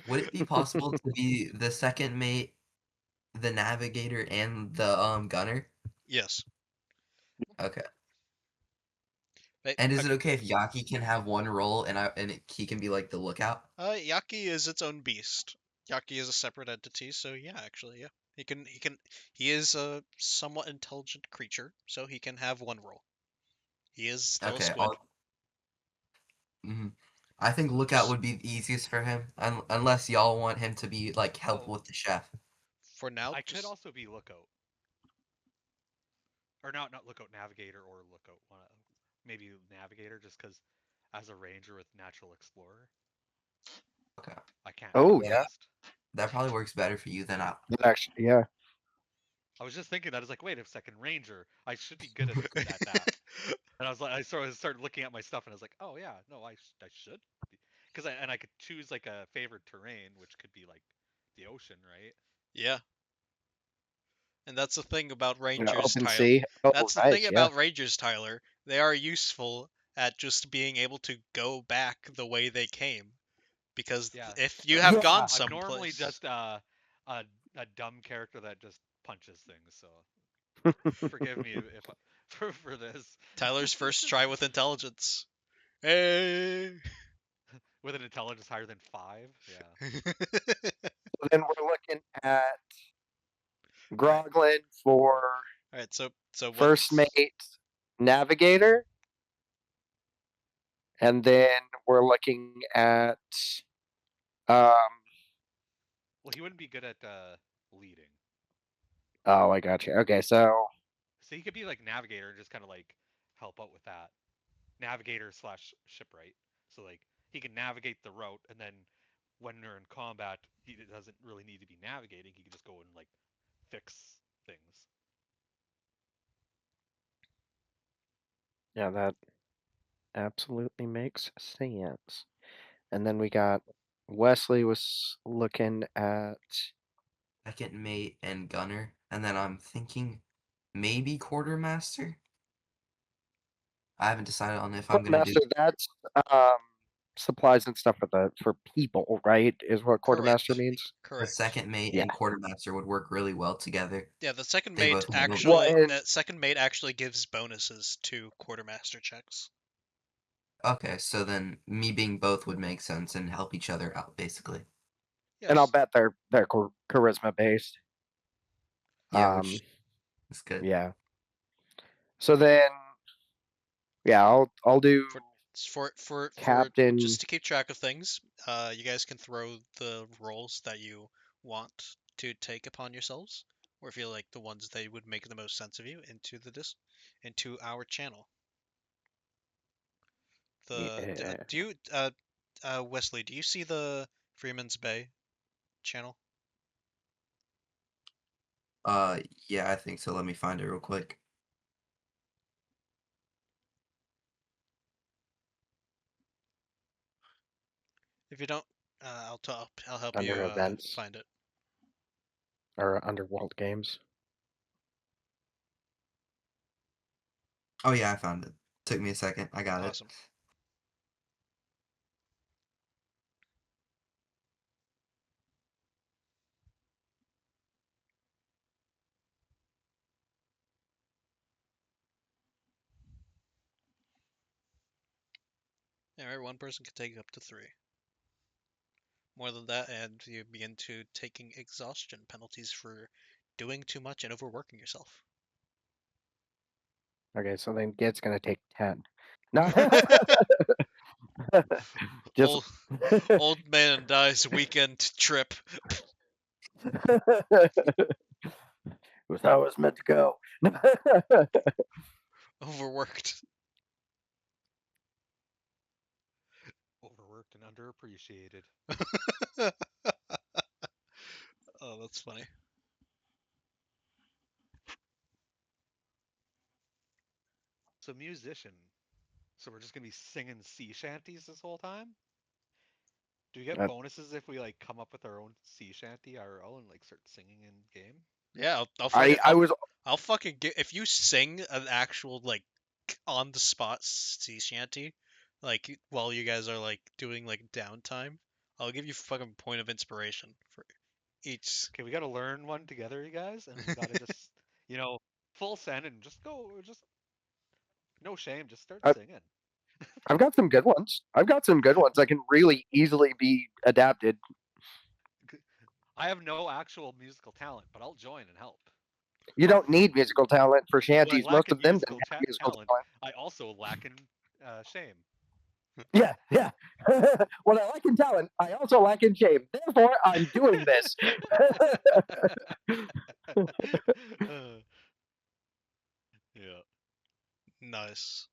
Would it be possible to be the second mate, the navigator, and the gunner? Yes. Okay. But, And is it okay if Yaki can have one role and he can be like the lookout? Yaki is its own beast. Yaki is a separate entity, so yeah, actually, yeah. He is a somewhat intelligent creature, so he can have one role. He is still a Okay. squid. Mhm. I think lookout Just would be the easiest for him, unless y'all want him to be like help Well, with the chef. for now, I could just also be lookout, or not lookout, navigator, or lookout. Maybe navigator, just because as a ranger with natural explorer, Okay. I can't Oh, travel Yeah, yeah. fast. that probably works better for you than I. Actually, yeah. I was just thinking that. I was like, wait a second, ranger. I should be good at that. And I was like, I sort of started looking at my stuff, and I was like, oh yeah, no, I should, because I could choose like a favorite terrain, which could be like the ocean, right? yeah. And that's the thing about Yeah, Rangers, open Tyler. sea. Oh, That's the thing nice. Yeah. about Rangers, Tyler. They are useful at just being able to go back the way they came. Because Yeah, if you but I'm have Yeah. gone I'm normally someplace, just a a dumb character that just punches things. So forgive me if for this. Tyler's first try with intelligence. Hey. With an intelligence higher than 5. Yeah. So then we're looking at All right. Groglin for All right. So first once mate, navigator, and then we're looking at um. Well, he wouldn't be good at leading. Oh, I got you. Okay, so So he could be like navigator and just kind of like help out with that. Navigator slash shipwright. So like he can navigate the route, and then when they're in combat, he doesn't really need to be navigating. He can just go and like fix things. Yeah, that absolutely makes sense. And then we got Wesley was looking at Second mate and gunner, and then I'm thinking maybe quartermaster. I haven't decided on if I'm gonna do quartermaster. That's um, supplies and stuff for people, right? Is what quartermaster Correct. means. the Correct. second mate Yeah. and quartermaster would work really well together. Yeah, the second They mate both handle. Well, actually and that second mate actually gives bonuses to quartermaster checks. Okay, so then me being both would make sense and help each other out, basically. I'll Yes. bet they're charisma based. Yeah, which is good. Yeah. So then, yeah, I'll do For for captain. just to keep track of things, you guys can throw the roles that you want to take upon yourselves, or feel like the ones that would make the most sense of you into our channel. Yeah. Do you Wesley, do you see the Freeman's Bay channel? Yeah, I think so. Let me find it real quick. If you don't, I'll help you Under events find it. or underworld games. Oh yeah, I found it. Took me a second. I got it. Awesome. All right, one person can take up to three. More than that, and you begin to taking exhaustion penalties for doing too much and overworking yourself. Okay, so then Git's gonna take 10. No, just old old man dies weekend trip. was how it was meant to go. Overworked. Overworked and underappreciated. Oh, that's funny. So musician. So we're just gonna be singing sea shanties this whole time? Do we get That- bonuses if we like come up with our own sea shanty IRL and like start singing in game? Yeah, I'll I fucking I was I'll fucking get if you sing an actual like on the spot sea shanty, like while you guys are like doing like downtime, I'll give you fucking point of inspiration for each. Okay, we gotta learn one together, you guys, and we gotta just, full send and just go, just no shame, just start I, singing. I've got some good ones. I've got some good ones that can really easily be adapted. I have no actual musical talent, but I'll join and help. You don't need musical talent for What I shanties. lack Most in of them didn't musical have musical talent, talent. I also lack in shame. Yeah, yeah. What I lack in talent, I also lack in shame. Therefore, I'm doing this. Uh, yeah. Nice.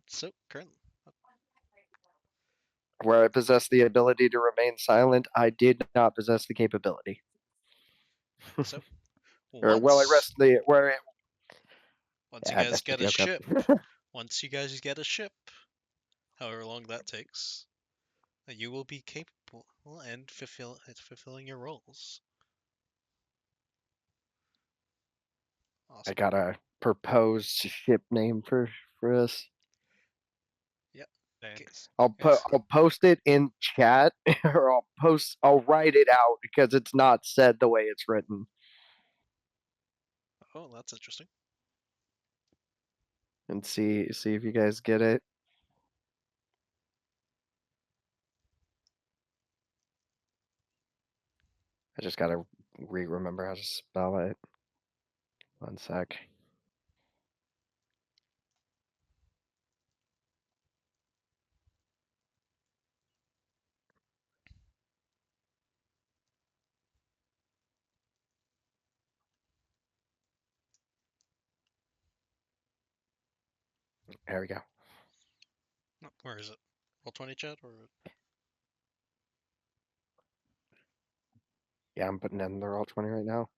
So currently, Where I possess the ability to remain silent, I did not possess the capability. so Or well, I once rest the where. once you Yeah, I guys messed the get a joke up. ship, once you guys get a ship, however long that takes, you will be capable and fulfilling your roles. I Awesome. got a proposed ship name for us. Yep. Same. Guys, I'll guys. I'll post it in chat, or I'll write it out because it's not said the way it's written. Oh, that's interesting. And see if you guys get it. I just gotta remember how to spell it. One sec. There we go. Where is it? Roll20 chat or Yeah, I'm putting in the roll 20 right now.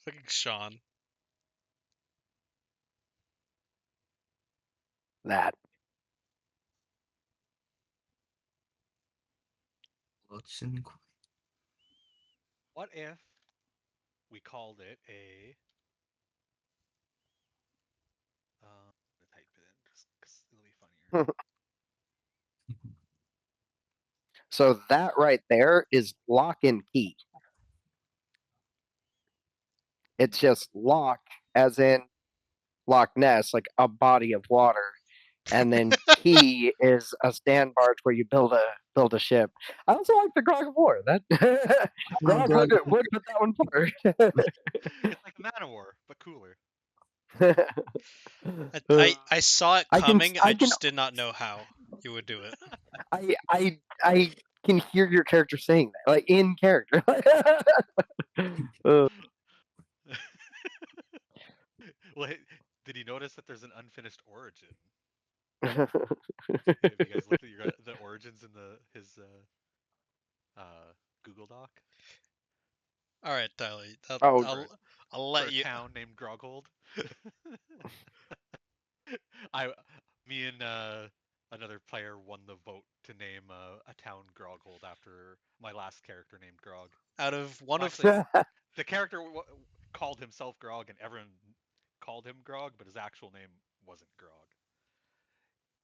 fucking Sean. That. What if we called it a? I'm gonna type it in just 'cause it'll be funnier. So that right there is lock and key. It's just lock, as in Loch Ness, like a body of water, and then key is a stand barge where you build a ship. I also like the Grog of War. That Grog Grog. would put that one forward. It's like Man of War, but cooler. I saw it coming. I I can just did not know how you would do it. I can hear your character saying that, like in character. Uh, Well, did you notice that there's an unfinished origin? Have you guys looked at the origins in his Google Doc All right, Tyler. oh, I'll for let a you. town named Groghold? Me and another player won the vote to name a town Groghold after my last character named Grog. Out of one of Actually, the character called himself Grog, and everyone called him Grog, but his actual name wasn't Grog.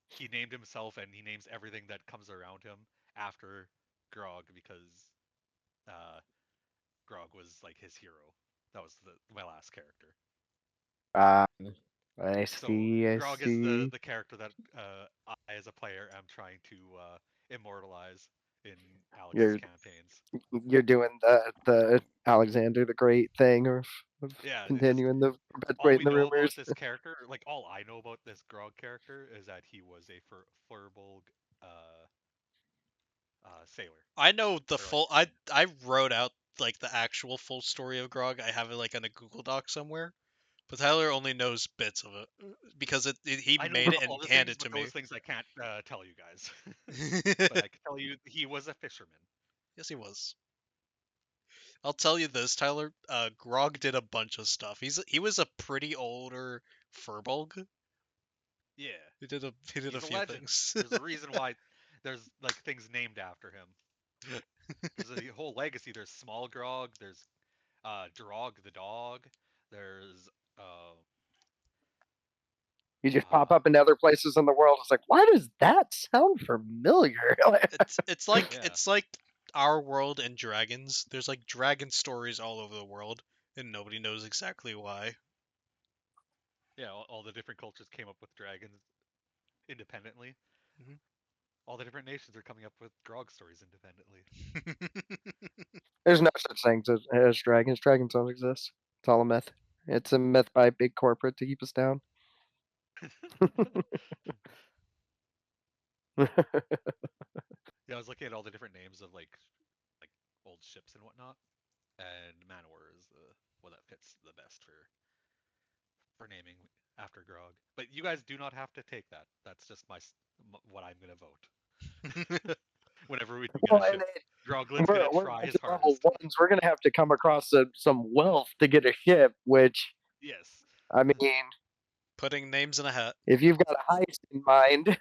He named himself, and he names everything that comes around him after Grog because Grog was like his hero. That was my last character. I So see. I Grog is see. the character that I, as a player, am trying to immortalize in Alex's You're campaigns. you're doing the Alexander the Great thing, of Yeah, because continuing the all perpetuating we the know about rumors. this character, like all I know about this Grog character, is that he was a Furbolg sailor. I know the Or like, full. I wrote out like the actual full story of Grog. I have it like in a Google Doc somewhere. But Tyler only knows bits of it because he I know made about it and all the handed things, it to but me. those things I can't tell you guys. But I can tell you he was a fisherman. Yes, he was. I'll tell you this, Tyler. Grog did a bunch of stuff. He was a pretty older Furbolg. Yeah, He did a he's a few legend. things. There's a reason why there's like things named after him. There's a whole legacy. There's Small Grog. There's Drog the dog. There's You just pop uh, up in other places in the world. It's like, why does that sound familiar? yeah, it's like our world and dragons. There's like dragon stories all over the world, and nobody knows exactly why. yeah. All the different cultures came up with dragons independently. Mhm. All the different nations are coming up with Grog stories independently. There's no such thing as dragons. Dragons don't exist. It's all a myth. It's a myth by big corporate to keep us down. Yeah, I was looking at all the different names of like old ships and whatnot, and Manowar is the one that fits the best for naming after Grog. But you guys do not have to take that. That's just what I'm gonna vote. Whenever we get a Well, and ship, Groglin's gonna we're try back his to level hardest. ones. We're gonna have to come across some wealth to get a ship. Which, Yes. I mean, Putting names in a hat. if you've got a heist in mind,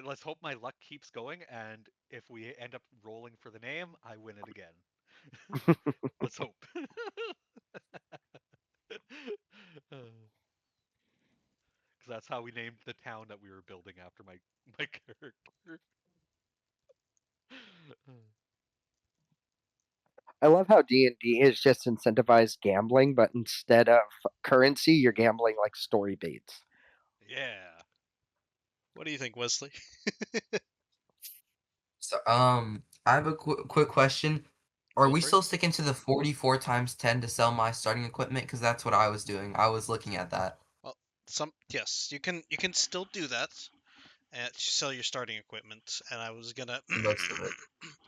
Let's hope my luck keeps going, and if we end up rolling for the name, I win it again. Let's hope. Because that's how we named the town that we were building after my character. I love how D&D is just incentivized gambling, but instead of currency, you're gambling like story baits. Yeah. What do you think, Wesley? So, I have a quick question. Are Go we for it. still sticking to the 44 times 10 to sell my starting equipment? Because that's what I was doing. I was looking at that. Well, yes, you can still do that and sell your starting equipment. And I was gonna Most of it.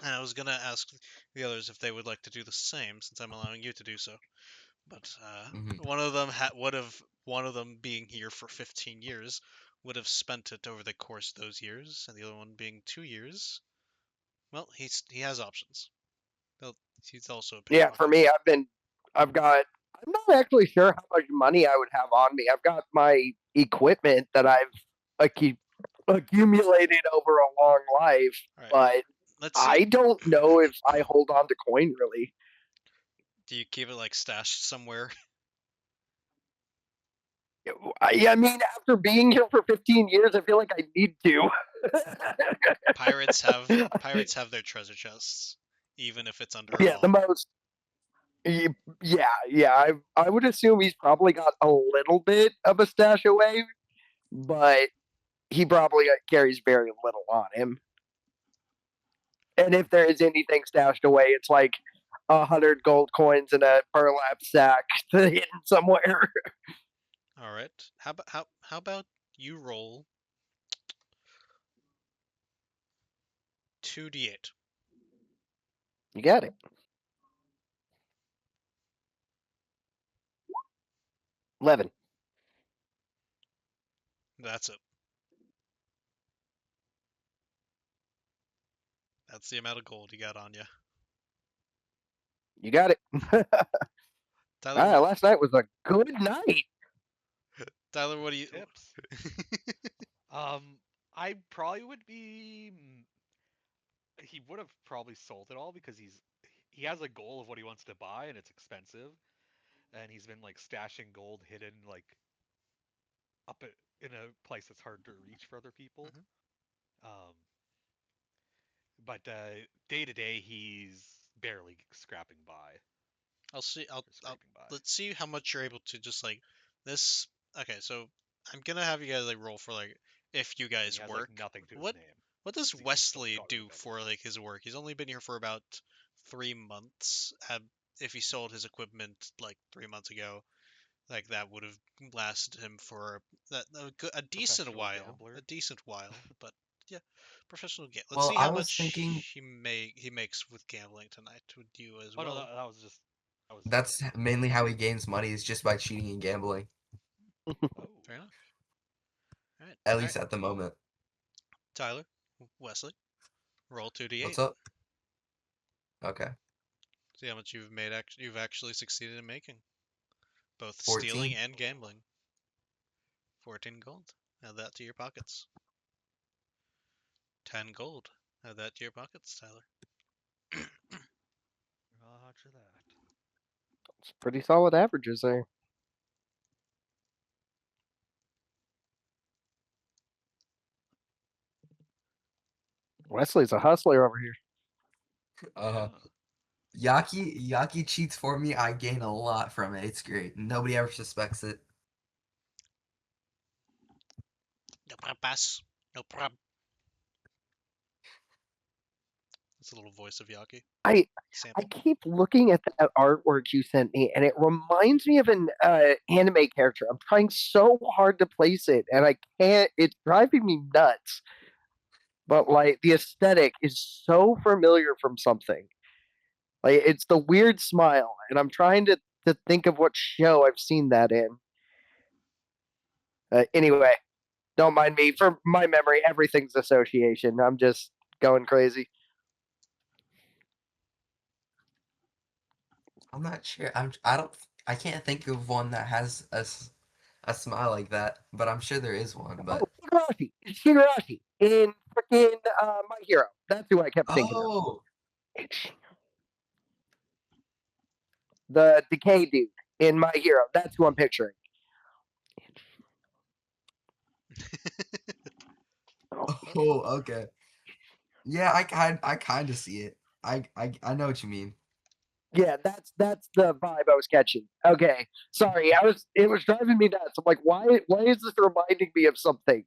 And I was gonna ask the others if they would like to do the same, since I'm allowing you to do so. But Hmm. one of them being here for 15 years would have spent it over the course of those years, and the other one being 2 years. Well, he has options. He'll, he's also a Yeah, for pickpocket. me, I've got. I'm not actually sure how much money I would have on me. I've got my equipment that I've accu- accumulated over a long life, All right, but let's see. I don't know if I hold on to coin really. Do you keep it like stashed somewhere? I mean, after being here for 15 years, I feel like I need to. Pirates have their treasure chests, even if it's under a Yeah, the vault. most. Yeah. I would assume he's probably got a little bit of a stash away, but he probably carries very little on him. And if there is anything stashed away, it's like 100 gold coins in a burlap sack hidden somewhere. All right. How about you roll 2d8? You got it. 11. That's it. That's the amount of gold you got on you. You got it. Tyler, what? Last night was a good night. Tyler, what do you? Tips. I probably would be. He would have probably sold it all because he has a goal of what he wants to buy and it's expensive, and he's been like stashing gold hidden like in a place that's hard to reach for other people. Mhm. Um, but day to day, he's barely scrapping by I'll see. or I'll scraping by. let's see how much you're able to just like this. Okay, so I'm gonna have you guys like roll for like if you And he guys has like work. nothing to his What name what does because he Wesley got rid do of for everything. like his work? He's only been here for about 3 months. If he sold his equipment like 3 months ago, like that would have lasted him for a decent Professional while, gambler. a decent while. But yeah, professional game. Let's Well, see I how was thinking much he makes with gambling tonight with you as Oh no, well. that was just that's him. mainly how he gains money is just by cheating and gambling, Oh, Fair enough. at All right, least at the moment. Tyler, Wesley, roll two What's d8. up? Okay. See how much you've actually succeeded in making, both stealing 14. and gambling. 14 gold. Add that to your pockets. 10 gold. Add that to your pockets, Tyler. roger that. It's pretty solid averages there. Wesley's a hustler over here. Uh, Yeah. Yaki cheats for me. I gain a lot from it. It's great. Nobody ever suspects it. No problem, no problem. That's a little voice of Yaki. I I Sample. keep looking at that artwork you sent me, and it reminds me of an anime character. I'm trying so hard to place it, and I can't. It's driving me nuts. But like the aesthetic is so familiar from something. Like it's the weird smile, and I'm trying to think of what show I've seen that in. Anyway, don't mind me. For my memory, everything's association. I'm just going crazy. I'm not sure. I don't. I can't think of one that has a smile like that. But I'm sure there is one. Oh, But Shigarashi. It's Shigarashi in freaking My Hero. That's who I kept thinking of. oh, It's the decay dude in My Hero. That's who I'm picturing. Oh, oh, okay. Yeah, I kind of see it. I know what you mean. yeah, that's the vibe I was catching. Okay, sorry, it was driving me nuts. I'm like, why is this reminding me of something?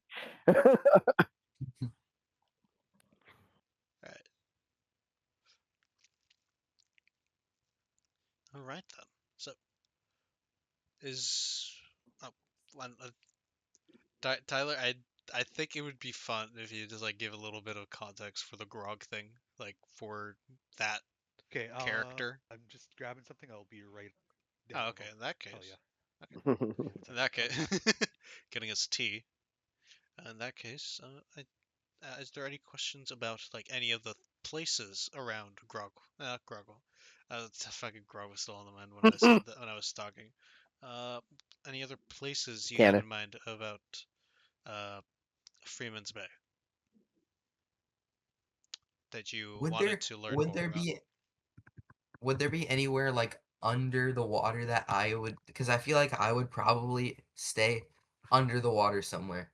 Alright. Alright then. So, is. Oh, Tyler, I think it would be fun if you just like give a little bit of context for the grog thing. like for that Okay, character? I'm just grabbing something. I'll be right down. Oh, okay. I'll In that tell you. case, in that case, Oh, getting us tea. In that case, is there any questions about like any of the places around Groggle? Fucking Grog was still on the mind when I said that when I was talking. Uh, any other places you have Canon. in mind about uh, Freeman's Bay that you Would wanted there to learn would more there about? be would there be anywhere like under the water that I would, because I feel like I would probably stay under the water somewhere.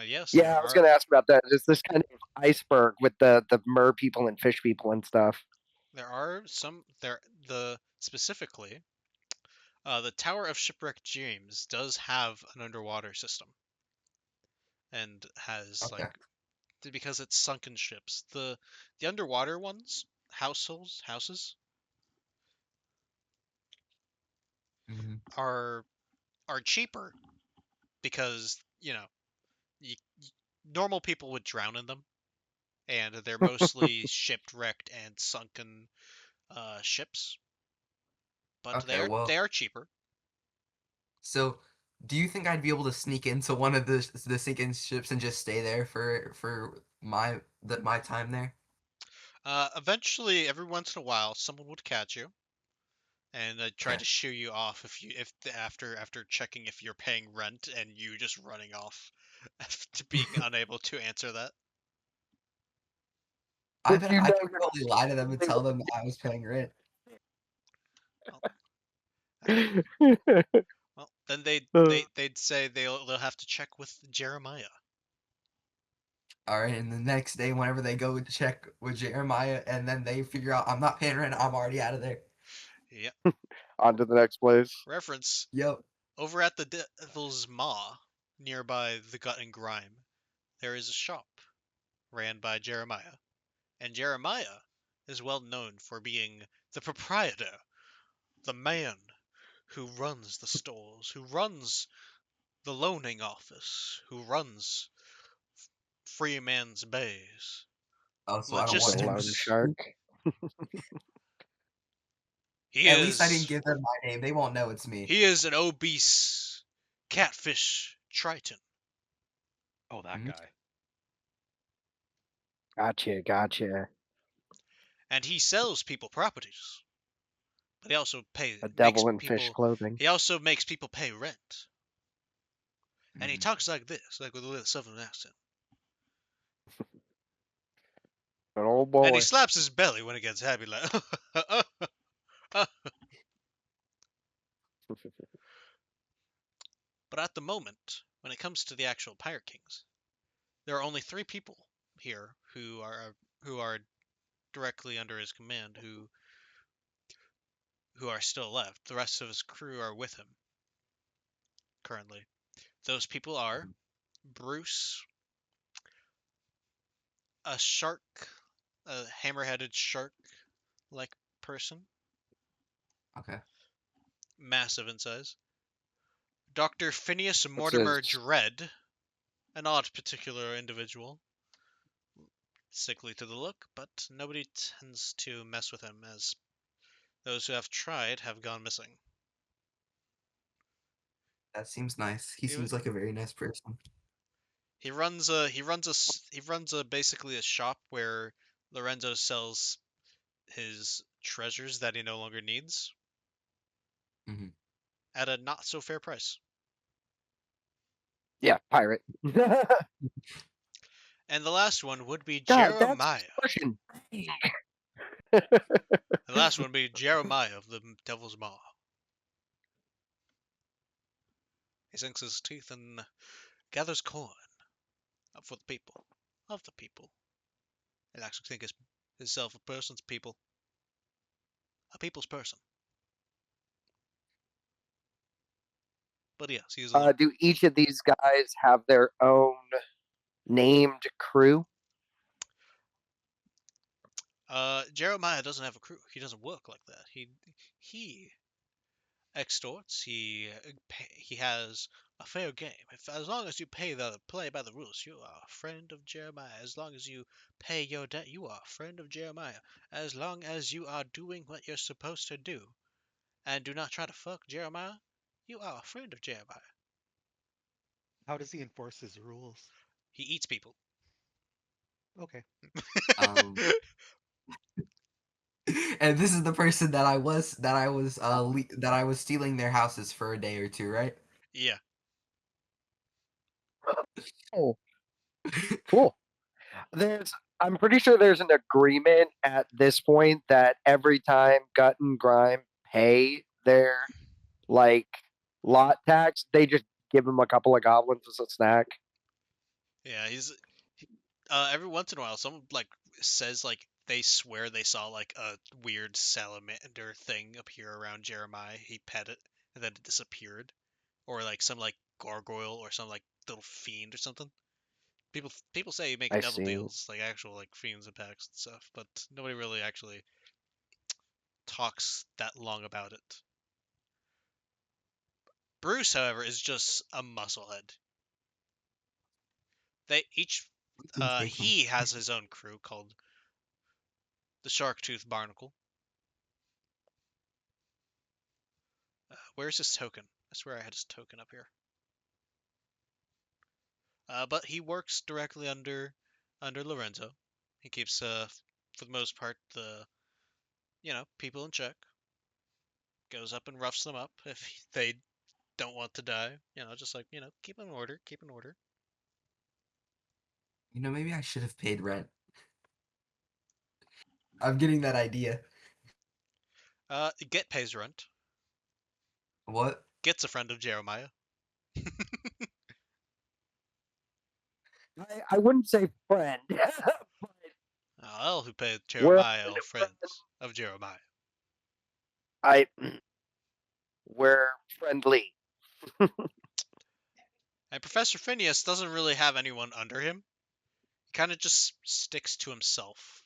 Yes, Yeah, I was going to ask about that. Is this kind of iceberg with the mer people and fish people and stuff? there are some there the specifically the Tower of Shipwrecked Dreams does have an underwater system and has Okay. like because it's sunken ships. The underwater ones, houses Hmm. are cheaper because normal people would drown in them, and they're mostly shipwrecked and sunken ships, but Okay, they well, are cheaper. so do you think I'd be able to sneak into one of the sinking ships and just stay there for my time there? Eventually, every once in a while, someone would catch you and try Okay. to shoo you off if after checking if you're paying rent and you just running off to being unable to answer that. I If bet you I know could you're probably lie to them and only tell them that I was paying rent. Well, uh, one- well then they'd Uh, they, they'd say they'll have to check with Jeremiah. All right, and the next day, whenever they go to check with Jeremiah, and then they figure out I'm not paying rent, I'm already out of there. Yep. on to the next place. Reference Yep. over at the Devil's Maw, nearby the Gut and Grime, there is a shop ran by Jeremiah, and Jeremiah is well known for being the proprietor, the man who runs the stores, who runs the loaning office, who runs Freeman's Bays, Oh, so I don't The want him loan logistics. shark. He At least I didn't is give them my name. They won't know it's me. he is an obese catfish triton, oh, that Mhm. guy. Gotcha. and he sells people properties. But A devil in fish clothing. he also makes people pay rent. And he Mhm. talks like this, like with a southern accent. An old And he boy. slaps his belly when he gets happy, like. But at the moment, when it comes to the actual Pirate Kings, there are only 3 people here who are directly under his command who are still left. The rest of his crew are with him currently. Those people are Bruce, a shark, a hammer-headed shark-like person, Okay. massive in size. Dr. Phineas What's Mortimer his Dread, an odd particular individual, sickly to the look, but nobody tends to mess with him as those who have tried have gone missing. That seems nice. He He, seems like a very nice person. he runs a basically a shop where Lorenzo sells his treasures that he no longer needs Hmm. at a not so fair price. yeah, pirate. God, And the last one would be that's Jeremiah. Russian. The last one would be Jeremiah of the Devil's Maw. He sinks his teeth and gathers corn for the people, of the people. I actually think himself a person's people, a people's person. But yes, he is a Do each of these guys have their own named crew? Jeremiah doesn't have a crew. He doesn't work like that. He extorts. He has a fair game. If as long as you play by the rules, you are a friend of Jeremiah. As long as you pay your debt, you are a friend of Jeremiah. As long as you are doing what you're supposed to do and do not try to fuck Jeremiah, you are a friend of Jeremiah. How does he enforce his rules? He eats people. Okay. Um, and this is the person that I was stealing their houses for a day or two, right? Yeah. Oh, cool. I'm pretty sure there's an agreement at this point that every time Gut and Grime pay their like lot tax, they just give him a couple of goblins as a snack. Yeah, he's every once in a while someone like says like they swear they saw like a weird salamander thing appear around Jeremiah. He pet it and then it disappeared. Or like some like gargoyle or some like little fiend or something. People say you make I devil see. deals, like actual like fiends and packs and stuff, but nobody really actually talks that long about it. Bruce, however, is just a musclehead. They each Can take him. he has his own crew called the Sharktooth Barnacle. Where's his token? I swear I had his token up here. But he works directly under Lorenzo. He keeps for the most part the people in check. Goes up and roughs them up if they don't want to die. Just like keep in order, keep in order. Maybe I should have paid rent. I'm getting that idea. Get pays rent. What? Gets a friend of Jeremiah. I wouldn't say friend, but Well, who paid we're Jeremiah all friends of Jeremiah. I we're friendly. And Professor Phineas doesn't really have anyone under him. He kind of just sticks to himself,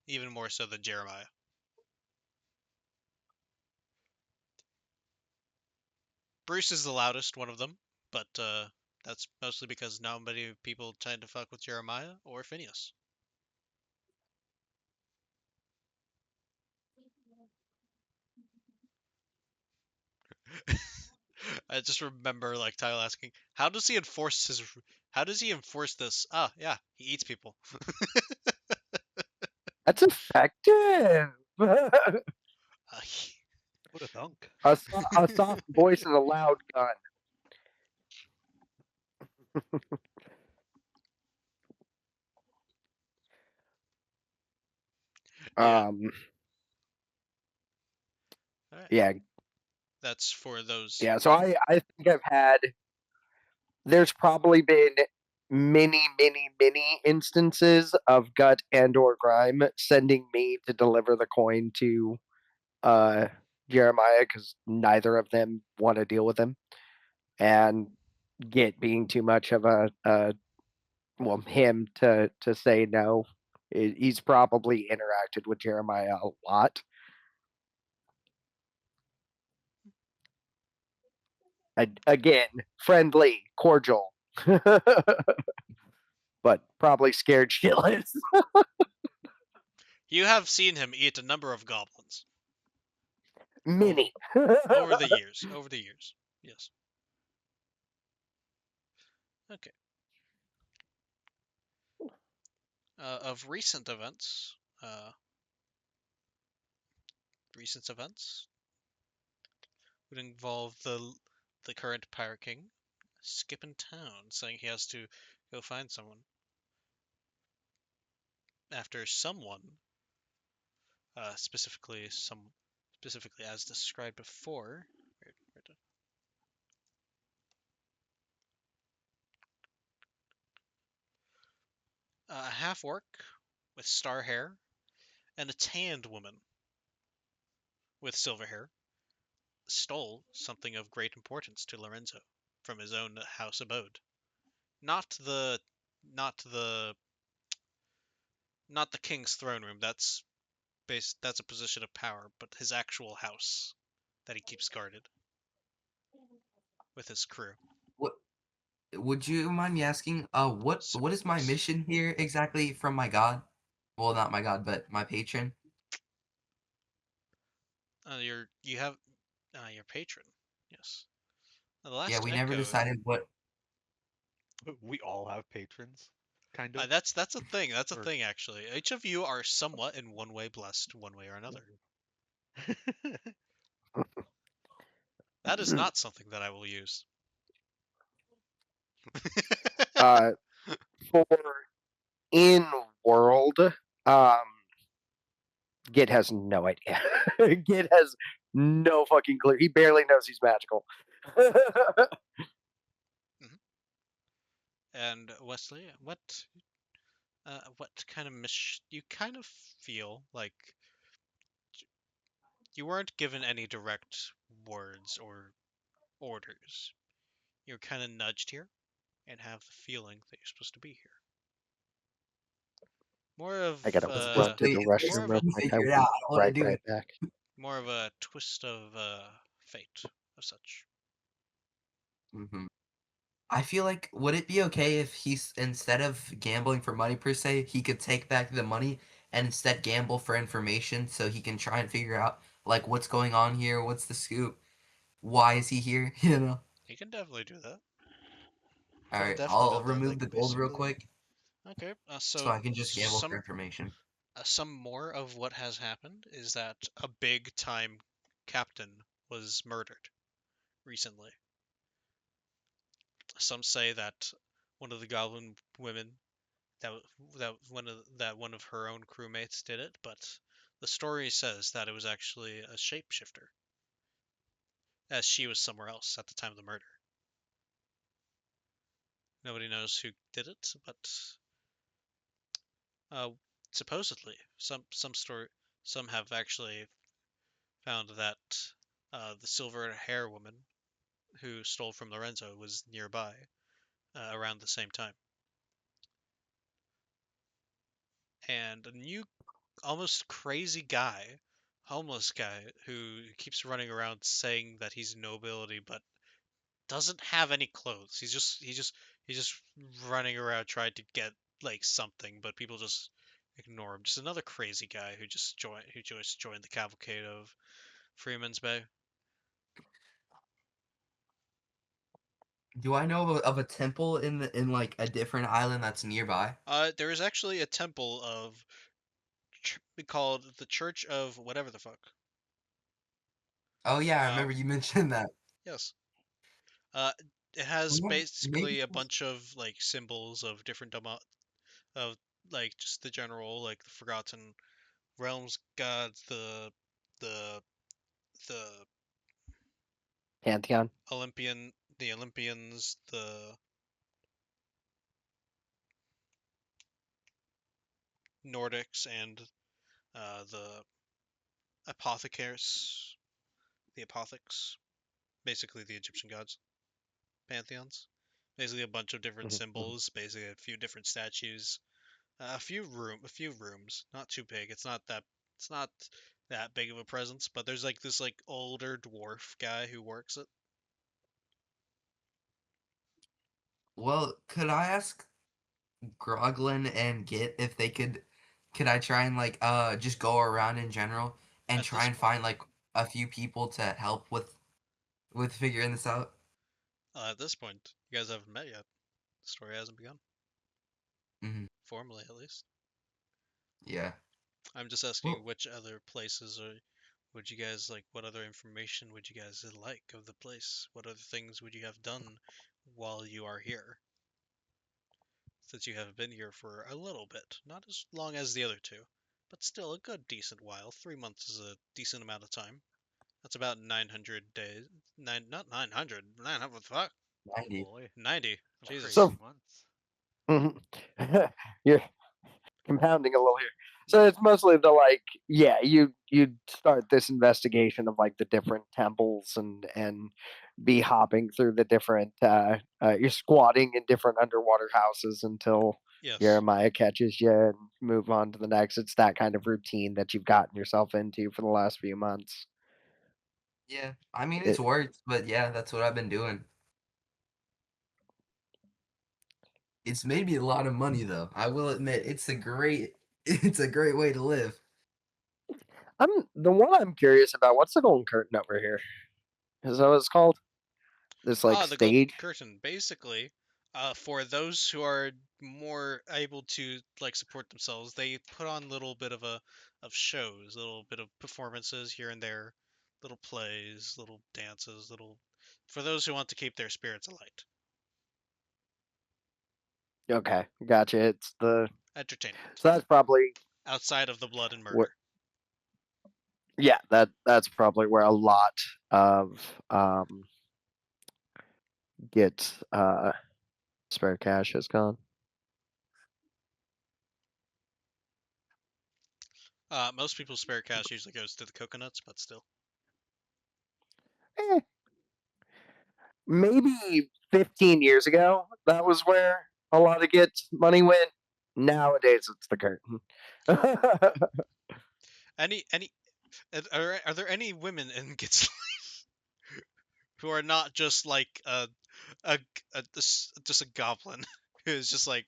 even more so than Jeremiah. Bruce is the loudest one of them, but that's mostly because not many people tend to fuck with Jeremiah or Phineas. I just remember like Tyler asking, How does he enforce this? Ah, yeah, he eats people. That's effective. He- What a thunk. A soft voice and a loud gun. yeah. Um, All right. yeah, That's for those. yeah. So I think I've had. There's probably been many instances of Gut and or Grime sending me to deliver the coin to uh Jeremiah because neither of them want to deal with him, and Git being too much of a well him to say no. He's probably interacted with Jeremiah a lot. Again, friendly, cordial, but probably scared shitless. You have seen him eat a number of goblins over, Many. over the years. Over the years. Yes. Okay. Of recent events would involve the current Pirate King skipping town, saying he has to go find someone after someone, uh, specifically some specifically as described before. A half orc with star hair and a tanned woman with silver hair stole something of great importance to Lorenzo from his own house abode. Not the not the not the king's throne room. That's a position of power, but his actual house that he keeps guarded. with his crew. What would you mind me asking? What is my Yes. mission here exactly from my god? Well, not my god, but my patron. You have your patron. Yes. The Yeah, last we never echo. decided what. We all have patrons, kind of. That's a thing. That's a Or thing actually. Each of you are somewhat in one way blessed, one way or another. That is not something that I will use. uh, for in world, um, Git has no idea. Git has no fucking clue. He barely knows he's magical. Mhm. And Wesley, what kind of you kind of feel like you weren't given any direct words or orders. You're kind of nudged here and have the feeling that you're supposed to be here. More of I gotta run to Basically, the if there's more restroom of real a you quick. I figure will it out, be I don't want to right do it. back. more of a twist of fate of such. Hmm. I feel like would it be okay if he's instead of gambling for money per se, he could take back the money and instead gamble for information so he can try and figure out like what's going on here, what's the scoop, why is he here, you know? You can definitely do that. All Can right, definitely I'll do that. remove Like the gold real basically. quick Okay. so So I can just gamble for information. some more of what has happened is that a big time captain was murdered recently. Some say that one of the goblin women that one of her own crewmates did it, but the story says that it was actually a shapeshifter, as she was somewhere else at the time of the murder. Nobody knows who did it, but uh, supposedly some have actually found that the silver hair woman who stole from Lorenzo was nearby around the same time, and a new almost crazy guy, homeless guy who keeps running around saying that he's nobility, but doesn't have any clothes. He's just running around trying to get like something, but people just ignore him. Just another crazy guy who just joined the cavalcade of Freeman's Bay. Do I know of a temple in like a different island that's nearby? There is actually a temple of called the Church of whatever the fuck. Oh yeah, I remember Um, you mentioned that. yes. Uh, it has Yeah, maybe. basically a bunch of like symbols of different of like just the general like the Forgotten Realms gods, the the Pantheon. The Olympians, the Nordics, and the apothecaries, the apothics, basically the Egyptian gods pantheons. Basically a bunch of different Mhm, mhm. symbols, basically a few different statues, a few rooms, not too big. It's not that big of a presence, but there's like this like older dwarf guy who works it. Well, could I ask Groglin and Git if they could I try and like just go around in general and At try this and point, find like a few people to help with figuring this out? you guys haven't met yet. The story hasn't begun, Hmm. formally at least. Yeah. I'm just asking Well, which other places or would you guys like? What other information would you guys like of the place? What other things would you have done while you are here? Since you have been here for a little bit, not as long as the other two, but still a good decent while. 3 months is a decent amount of time. That's about 900 days. Not 900. 900. Fuck. oh 90. boy, 90. some Jesus. crazy So months. mhm. You're compounding a little here. So it's mostly the like, yeah, you start this investigation of like the different temples and be hopping through the different you're squatting in different underwater houses until Yes. Jeremiah catches you and move on to the next. It's that kind of routine that you've gotten yourself into for the last few months. Yeah. I mean, it's It, worked, but yeah, that's what I've been doing. It's made me a lot of money though. I will admit it's a great way to live. I'm the one I'm curious about. What's the golden curtain over here? Is that what it's called? This like Ah, the Golden stage? Curtain, basically, for those who are more able to like support themselves, they put on little bit of shows, little bit of performances here and there, little plays, little dances, little for those who want to keep their spirits alight. Okay, gotcha. It's the Entertainment so that's probably outside of the blood and where murder. yeah, that's probably where a lot of get spare cash has gone. Most people's spare cash usually goes to the coconuts, but still. Eh, maybe 15 years ago, that was where a lot of get money went. Nowadays, it's the curtain. Any are there any women in Git's who are not just like a, just a goblin who's just like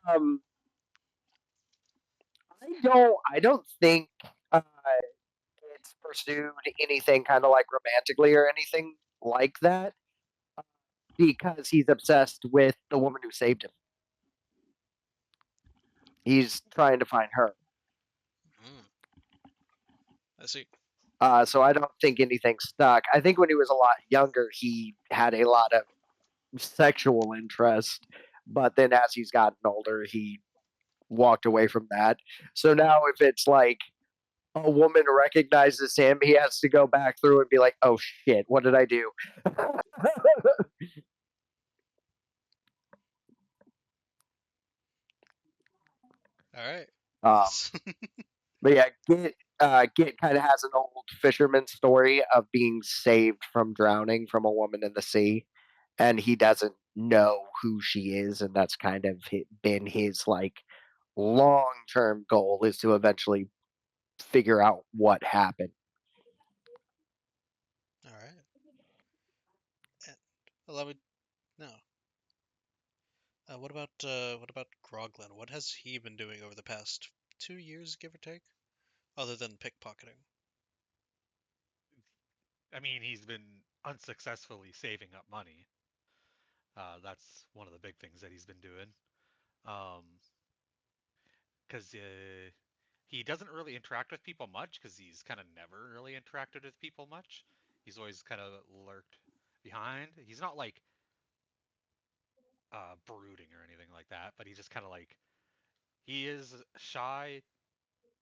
um, I don't think uh, it's pursued anything kind of like romantically or anything like that because he's obsessed with the woman who saved him. He's trying to find her. Mm, I see. So I don't think anything stuck. I think when he was a lot younger, he had a lot of sexual interest, but then as he's gotten older, he walked away from that. So now if it's like a woman recognizes him, he has to go back through and be like, "Oh shit, what did I do?" All right. um, but yeah, Git kind of has an old fisherman story of being saved from drowning from a woman in the sea, and he doesn't know who she is, and that's kind of been his like long term goal is to eventually figure out what happened. All right. And allow me no. What about Groglin? What has he been doing over the past 2 years, give or take, other than pickpocketing? I mean, he's been unsuccessfully saving up money. That's one of the big things that he's been doing. Um, because he doesn't really interact with people much because he's kind of never really interacted with people much. He's always kind of lurked behind. He's not like brooding or anything like that, but he's just kind of like he is a shy,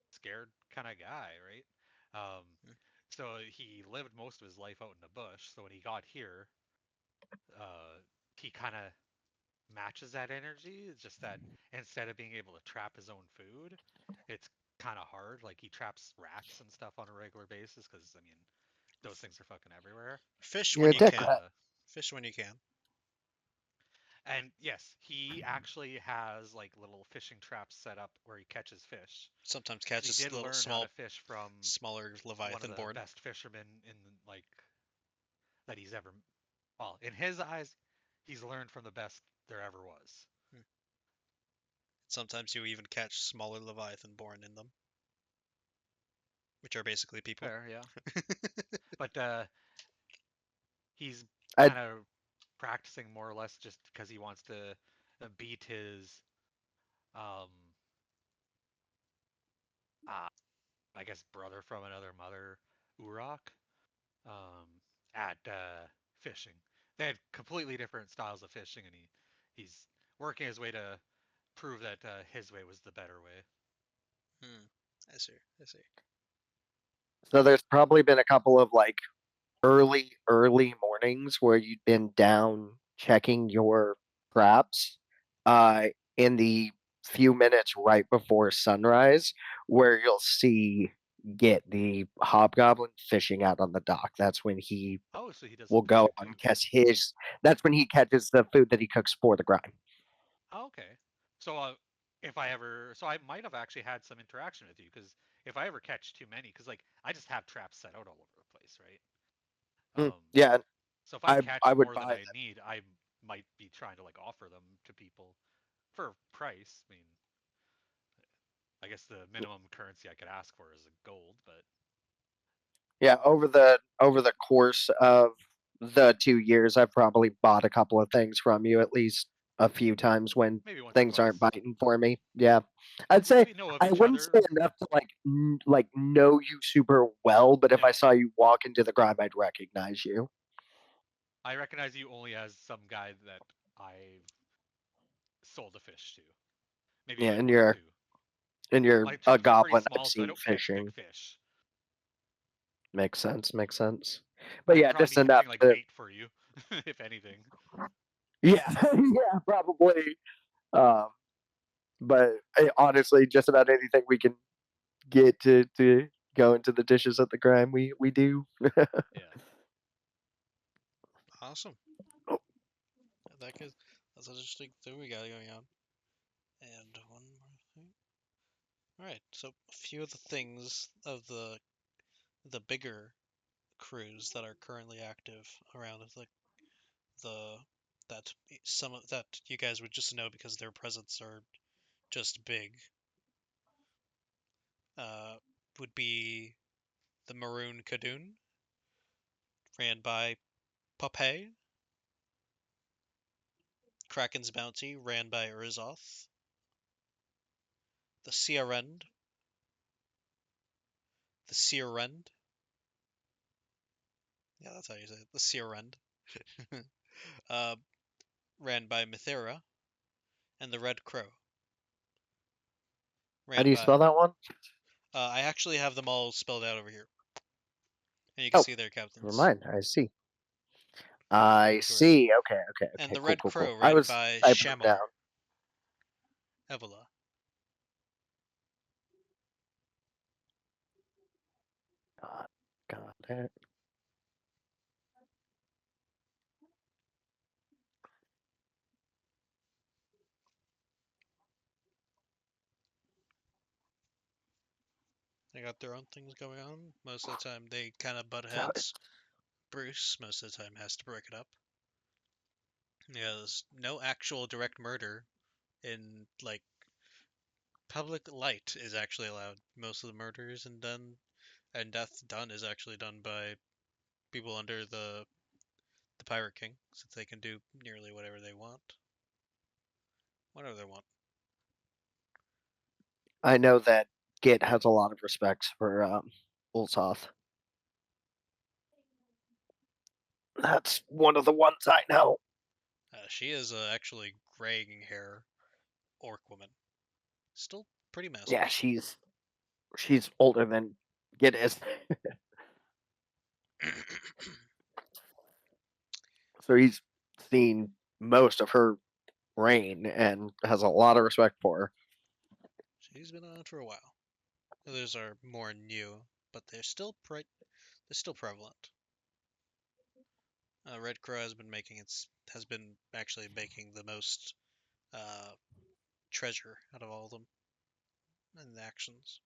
scared kind of guy, right? Um, Hmm. so he lived most of his life out in the bush. So when he got here, uh, he kind of matches that energy. It's just that instead of being able to trap his own food, it's kind of hard. Like he traps rats and stuff on a regular basis because I mean those things are fucking everywhere. Fish You're when a you dick can. rat. Fish when you can. And yes, he actually has like little fishing traps set up where he catches fish. Sometimes Because he catches did little learn how to fish from smaller one of leviathan the born. best fishermen in like that he's ever. Well, in his eyes, he's learned from the best there ever was. Hmm. Sometimes you even catch smaller leviathan born in them, which are basically people. Fair, yeah. But he's I kind of practicing more or less just because he wants to beat his, um, uh, I guess, brother from another mother, Urok, um, at fishing. They had completely different styles of fishing, and he's working his way to prove that his way was the better way. Hmm. I see. I see. so there's probably been a couple of like early mornings where you'd been down checking your traps uh in the few minutes right before sunrise where you'll see get the hobgoblin fishing out on the dock. That's when he Oh, so he does will some go fishing too. and catch his that's when he catches the food that he cooks for the grind. Oh, okay. So if I ever, so I might have actually had some interaction with you because if I ever catch too many, because like I just have traps set out all over the place, right? Yeah, So if I I catch would more than buy I them. need, might be trying to like offer them to people for price. I mean, I guess the minimum currency I could ask for is a gold, but Yeah, over the course of the 2 years, I've probably bought a couple of things from you at least a few times when maybe once or things aren't twice. biting for me. Yeah, I'd say We know of I each wouldn't other. say enough to like know you super well, but if I Yeah, saw you walk into the grime, I'd recognize you. I recognize you only as some guy that I've sold a fish to, maybe Yeah, even one or two. and you're My a trips are pretty goblin. I've small, so I seen don't catch big fishing. fish. Makes sense. Makes sense. But I'd yeah, probably just be enough catching like to bait for you, if anything. yeah, yeah, probably. Um, but honestly, just about anything we can get to go into the dishes at the grime, we do. Yeah. Awesome. Oh, That could, that's an interesting thing we got going on. And one more thing. All right. So a few of the things of the bigger crews that are currently active around the that some of that you guys would just know because their presence are just big. Uh, would be the Maroon Cadoon, ran by Popeye. Kraken's Bounty, ran by Urizoth. The Searend, the Searend. Yeah, that's how you say it. The Searend. uh, ran by Mithera, and the Red Crow, how do ran you spell by. that one? I actually have them all spelled out over here, and you can Oh, see their never captains. mind. I see. Not I to worry. see. Okay, okay, And okay. the Cool, Red cool, cool. Crow I ran was by typing them down. Shamar Evola. God, God, damn it. They got their own things going on. Most of the time, they kind of butt God, heads. Bruce, most of the time, has to break it up. Yeah, there's no actual direct murder in like public light is actually allowed. Most of the murders and death done is actually done by people under the Pirate King, since they can do nearly whatever they want. Whatever they want. I know that Git has a lot of respect for Ulsoth. That's one of the ones I know. She is actually graying hair orc woman. Still pretty Yeah, masculine. she's older than Git is, so he's seen most of her reign and has a lot of respect for her. She's been on for a while. Others are more new, but they're still prevalent. Red Crow has been actually making the most uh, treasure out of all of them in the actions.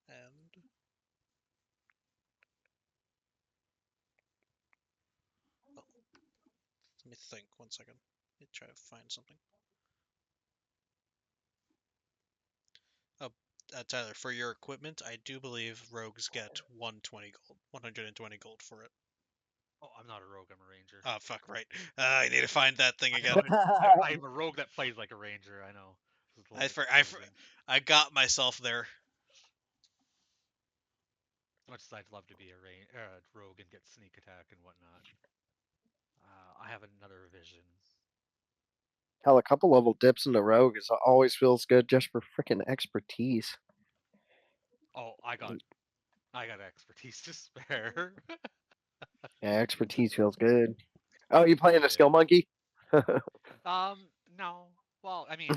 And well, let me think 1 second. Let me try to find something. Oh, Tyler, for your equipment, I do believe rogues get 120 gold for it. Oh, I'm not a rogue. I'm a ranger. Oh fuck, right. I need to find that thing I again. know. I'm a rogue that plays like a ranger. I know. It's a little I bit for, confusing. I got myself there. As much as I'd love to be a rogue and get sneak attack and whatnot, I have another vision. Hell, a couple level dips in the rogue is always feels good just for freaking expertise. Oh, I got expertise to spare. Yeah, expertise feels good. Oh, you playing a skill Yeah. monkey? No. Well, I mean,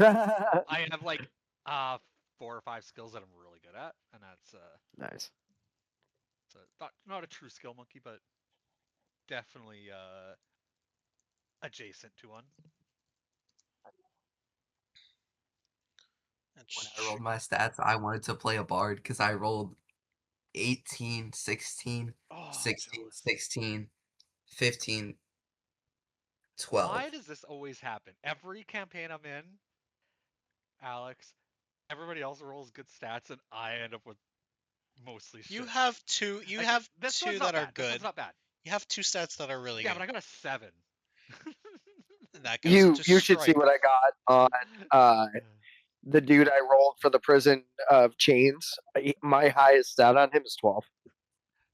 I have like uh 4 or 5 skills that I'm really good at, and that's Nice. it's not a true skill monkey, but definitely adjacent to one. When That's I rolled true. my stats, I wanted to play a bard because I rolled 18, 16, Oh, 16, jealous. 16. 15, 12. Why does this always happen? Every campaign I'm in, Alex, everybody else rolls good stats, and I end up with mostly You shit. have two. You Except have this one's two not that are bad. This one's good. not bad. You have two stats that are really Yeah, good. but I got a 7. And that goes into You should see strike. what I got on the dude I rolled for the prison of chains. My highest stat on him is 12.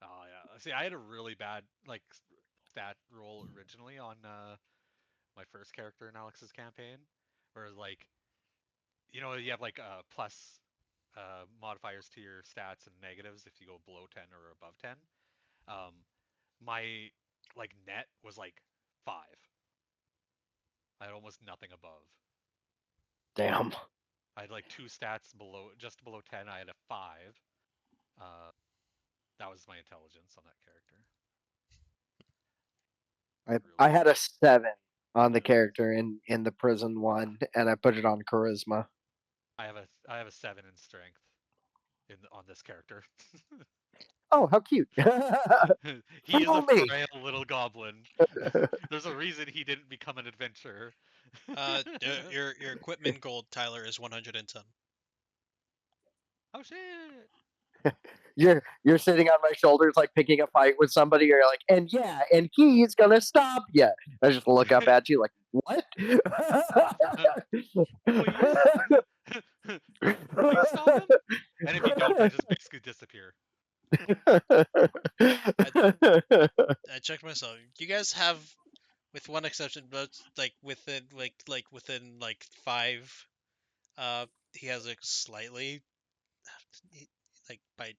Oh yeah. See, I had a really bad like stat roll originally on my first character in Alex's campaign, where like you have like plus modifiers to your stats and negatives if you go below 10 or above 10. Um, my like net was like 5. I had almost nothing above. Damn. I had like 2 stats below, just below 10. I had a 5. Uh, that was my intelligence on that character. I Really had a bad. 7 on the character in the prison one, and I put it on charisma. I have a 7 in strength on this character. Oh, how cute! He is Follow a me. frail little goblin. There's a reason he didn't become an adventurer. Your equipment gold, Tyler, is 110. Oh shit! You're sitting on my shoulders, like picking a fight with somebody. You're like, and yeah, and he's gonna stop you. I just look up at you like, what? Please, please stop him. And if you don't, I just basically disappear. I checked myself. You guys have, with one exception, but like within like 5. He has a slightly like by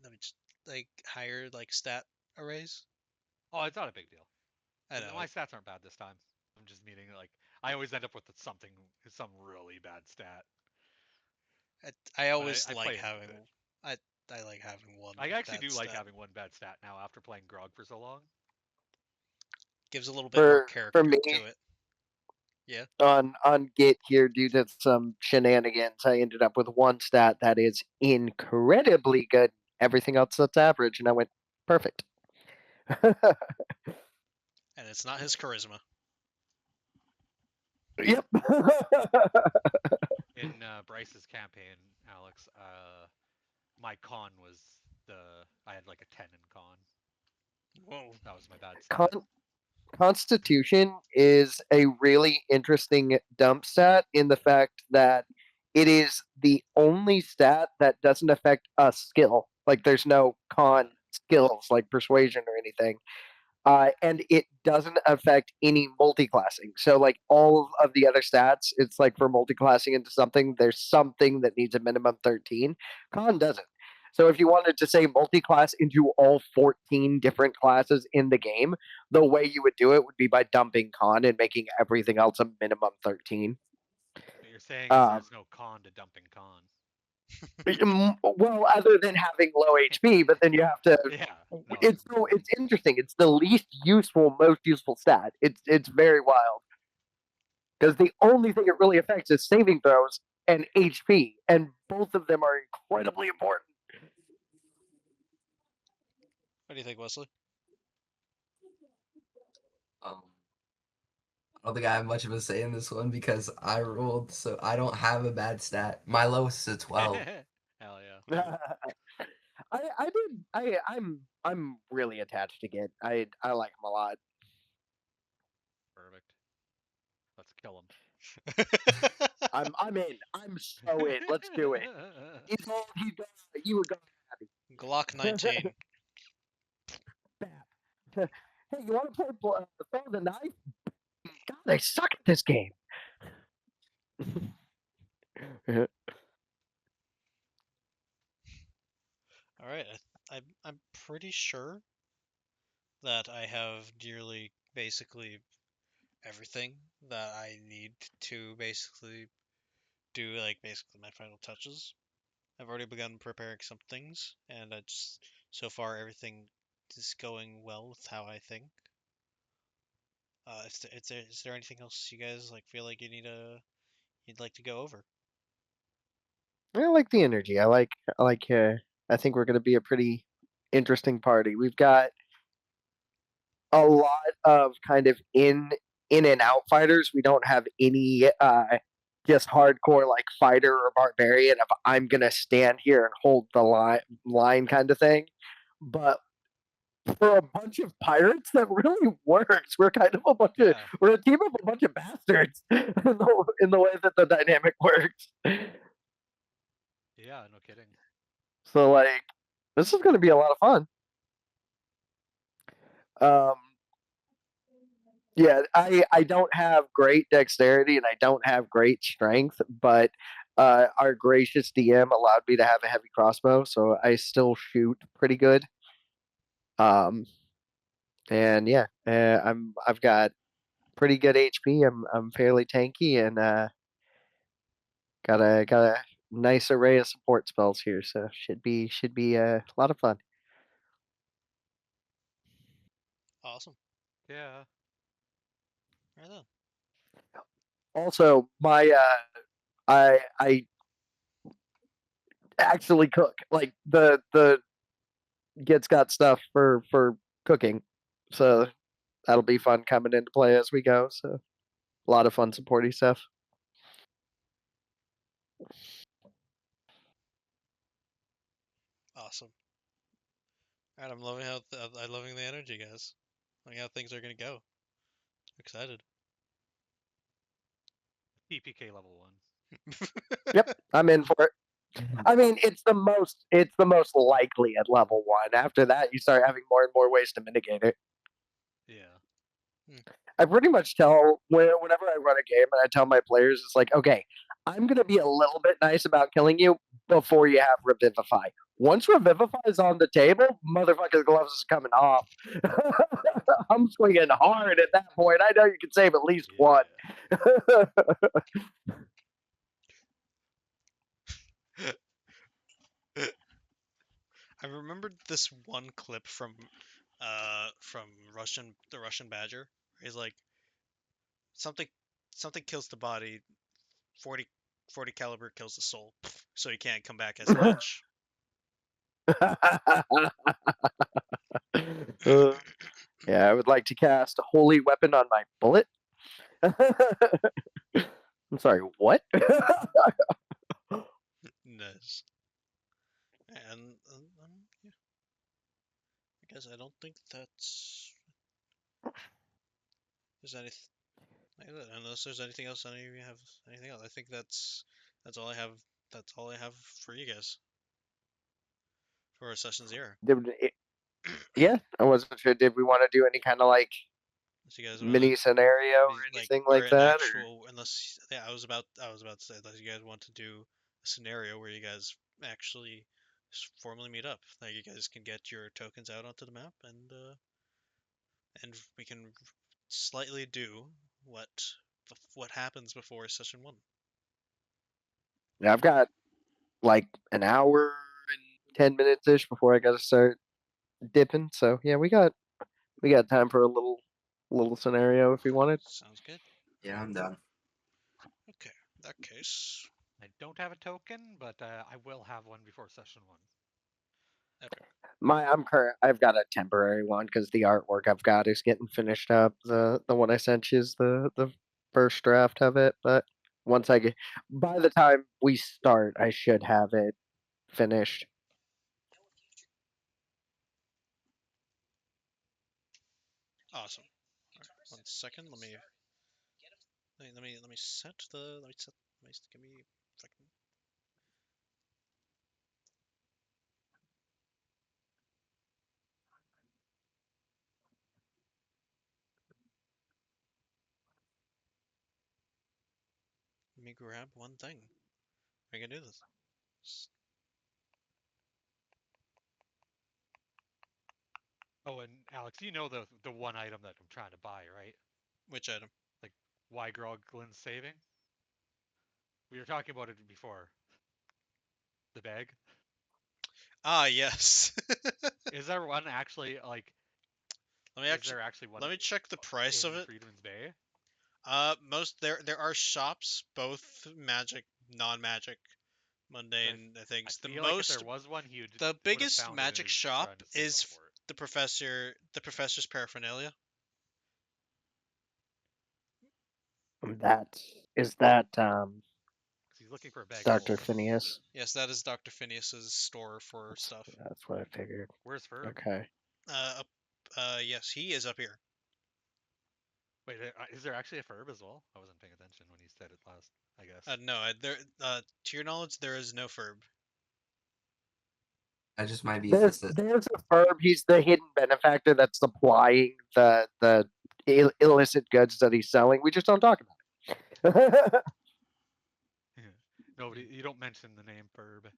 let me just like higher like stat arrays. Oh, it's not a big deal. I know. My stats aren't bad this time. I'm just meaning like I always end up with some really bad stat. I But always I like play into having. it. I like having one I actually bad do like stat. having one bad stat now after playing Grog for so long. Gives a little bit more for character me, to it. Yeah. on Git here, due to some shenanigans, I ended up with one stat that is incredibly good. Everything else that's average, and I went perfect. And it's not his charisma. Yep. In Bryce's campaign, Alex, my con was I had like a 10 in con. Whoa. That was my bad stat. Con- Constitution is a really interesting dump stat in the fact that it is the only stat that doesn't affect a skill. Like there's no con skills like persuasion or anything. And it doesn't affect any multiclassing. So like all of the other stats, it's like for multiclassing into something, there's something that needs a minimum 13. Con doesn't. So if you wanted to say multiclass into all 14 different classes in the game, the way you would do it would be by dumping con and making everything else a minimum 13. What you're saying is Um, there's no con to dumping con. well, other than having low HP, but then you have to. Yeah. No. It's interesting. It's the least useful, most useful stat. It's very wild because the only thing it really affects is saving throws and HP, and both of them are incredibly important. What do you think, Wesley? Um, I don't think I have much of a say in this one because I rolled, so I don't have a bad stat. My lowest is a 12. Hell yeah. I'm really attached to Git. I like him a lot. Perfect. Let's kill him. I'm in. I'm so in. Let's do it. He's all he does. You would go happy. Glock 19. Hey, you want to play Throw the Knife? God, they suck at this game. All right. I'm pretty sure that I have nearly basically everything that I need to basically do like basically my final touches. I've already begun preparing some things, and I just so far everything is going well with how I think. Is there anything else you guys like feel like you'd like to go over? I like the energy. I like. I think we're going to be a pretty interesting party. We've got a lot of kind of in and out fighters. We don't have any just hardcore like fighter or barbarian of I'm gonna stand here and hold the line kind of thing. But for a bunch of pirates, that really works. We're kind of a bunch of Yeah. we're a team of a bunch of bastards in the way that the dynamic works. Yeah, no kidding. So like, this is going to be a lot of fun. Um, yeah, I don't have great dexterity and I don't have great strength, but our gracious DM allowed me to have a heavy crossbow, so I still shoot pretty good. Um, and yeah, I've got pretty good HP. I'm fairly tanky and got a nice array of support spells here, so should be a lot of fun. Awesome. Yeah. Right then. Also, my I actually cook like the Git's got stuff for cooking, so that'll be fun coming into play as we go. So a lot of fun supporting stuff. Awesome. All right, I'm loving how I'm loving the energy, guys. Loving how things are gonna go. Excited. TPK level 1. Yep, I'm in for it. I mean, it's the most likely at level one. After that, you start having more and more ways to mitigate it. Yeah. I pretty much tell whenever I run a game and I tell my players, it's like, okay, I'm gonna be a little bit nice about killing you before you have Revivify. Once Revivify is on the table, motherfucker's gloves is coming off. I'm swinging hard at that point. I know you can save at least one. Yeah. I remembered this one clip from the Russian Badger. He's like something something kills the body, 40 40 caliber kills the soul, so he can't come back as much. Uh, yeah, I would like to cast a holy weapon on my bullet. I'm sorry, what? Nice. And yeah, I guess I don't think there's anything like that. Unless there's anything else, any of you have anything else. I think that's all I have. That's all I have for you guys for session 0. Yeah, I wasn't sure. Did we want to do any kind of like So you guys want mini scenario or like anything or like an that? Or actual unless yeah, I was about to say unless you guys want to do a scenario where you guys actually formally meet up, like you guys can get your tokens out onto the map and we can slightly do what what happens before session 1. yeah, I've got like an hour and 10 minutes ish before I got to start dipping. So yeah, we got time for a little scenario if we wanted. Sounds good. Yeah, I'm done. Okay, in that case, I don't have a token, but I will have one before session 1. epic. I've got a temporary one because the artwork I've got is getting finished up. The one I sent you is the first draft of it, but once I get by the time we start, I should have it finished. Awesome. All right, 1 second. Let me set the let me set let me give me fucking let me grab one thing. We can do this. Oh, and Alex, you know the one item that I'm trying to buy, right? Which item? Like why Groglin's saving? We were talking about it before. The bag. Ah, yes. Is there one actually like? Let me Is actually there actually one let me check the price in of it. Freedman's Bay? Most there are shops, both magic, non-magic, I mundane I things. feel like if there was one, The would have biggest found it and magic is shop trying to save up is for it. the professor's paraphernalia. Is that 'Cause he's looking for a bag of Dr. holding. Phineas? Yes, that is Dr. Phineas's store for stuff. That's what I figured. Where's Ferb? Okay. Up, yes, he is up here. Wait, is there actually a Ferb as well? I wasn't paying attention when he said it last, I guess. No, there. To your knowledge, there is no Ferb. That just might be There's a Ferb. He's the hidden benefactor that's supplying the illicit goods that he's selling. We just don't talk about it. Nobody, you don't mention the name Ferb.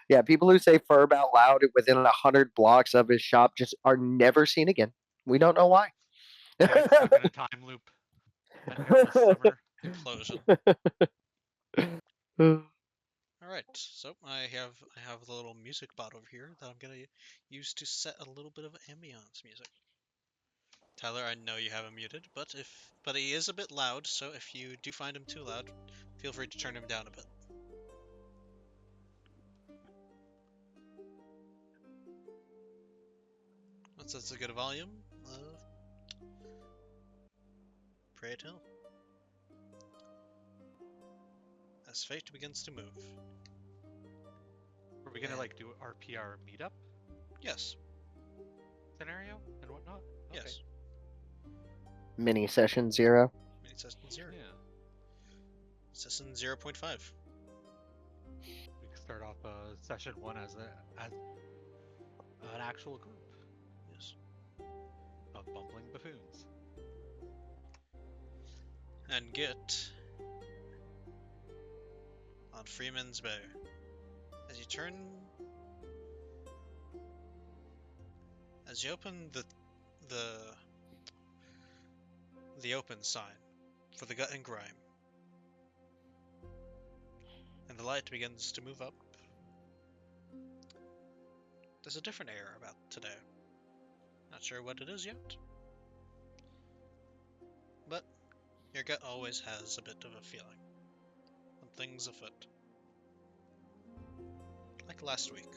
Yeah, people who say Ferb out loud within 100 blocks of his shop just are never seen again. We don't know why. Guy's stuck in a time loop. An endless summer. Implosion. All right, so I have the little music bot over here that I'm gonna use to set a little bit of ambiance music. Tyler, I know you have him muted, but he is a bit loud, so if you do find him too loud, feel free to turn him down a bit. That's a good volume. Pray it Hill. As fate begins to move. Are we gonna like do our PR meetup Yes. scenario and whatnot? Okay. Yes. Mini session 0. Mini session 0. Yeah. Session 0.5. We can start off session 1 as an actual group Yes. of bumbling buffoons. And get on Freeman's Bay. As you open the open sign for the gut and grime, and the light begins to move up, there's a different air about today. Not sure what it is yet, but your gut always has a bit of a feeling when things afoot. Like last week.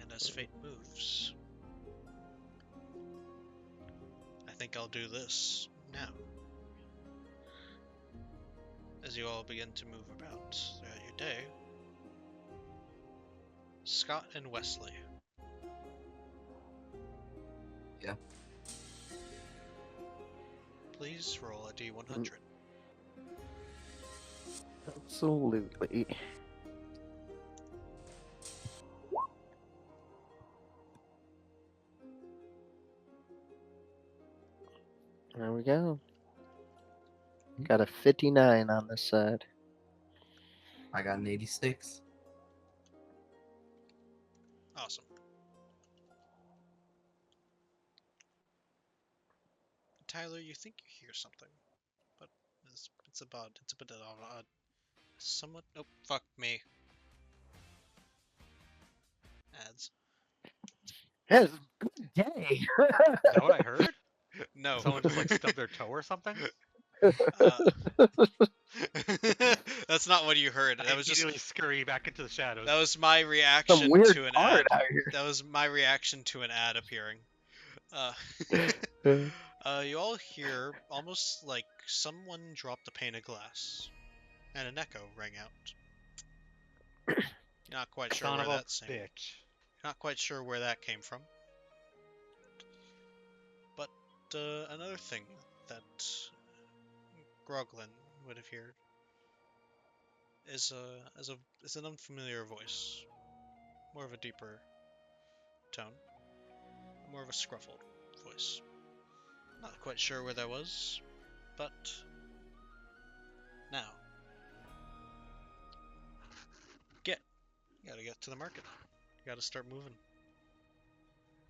And as fate moves, I think I'll do this now. As you all begin to move about throughout your day, Scott and Wesley. Yeah. Please roll a D100. Absolutely. There we go. Got a 59 on this side. I got an 86. Awesome. Tyler, you think you hear something, but it's a bit of odd. Somewhat. Oh, fuck me. Ads. Yes, good day. Is that what I heard? No. Someone just like stubbed their toe or something? That's not what you heard. I That was just immediately scurry back into the shadows. that was my Some reaction weird to an art ad. out here. That was my reaction to an ad appearing. You all hear almost like someone dropped a pane of glass, and an echo rang out. You're not quite sure Son where of a that came. bitch. Not quite sure where that came from. But another thing that Groglin would have heard is an unfamiliar voice, more of a deeper tone, more of a scruffled voice. Not quite sure where that was, but now you gotta get to the market. You gotta start moving.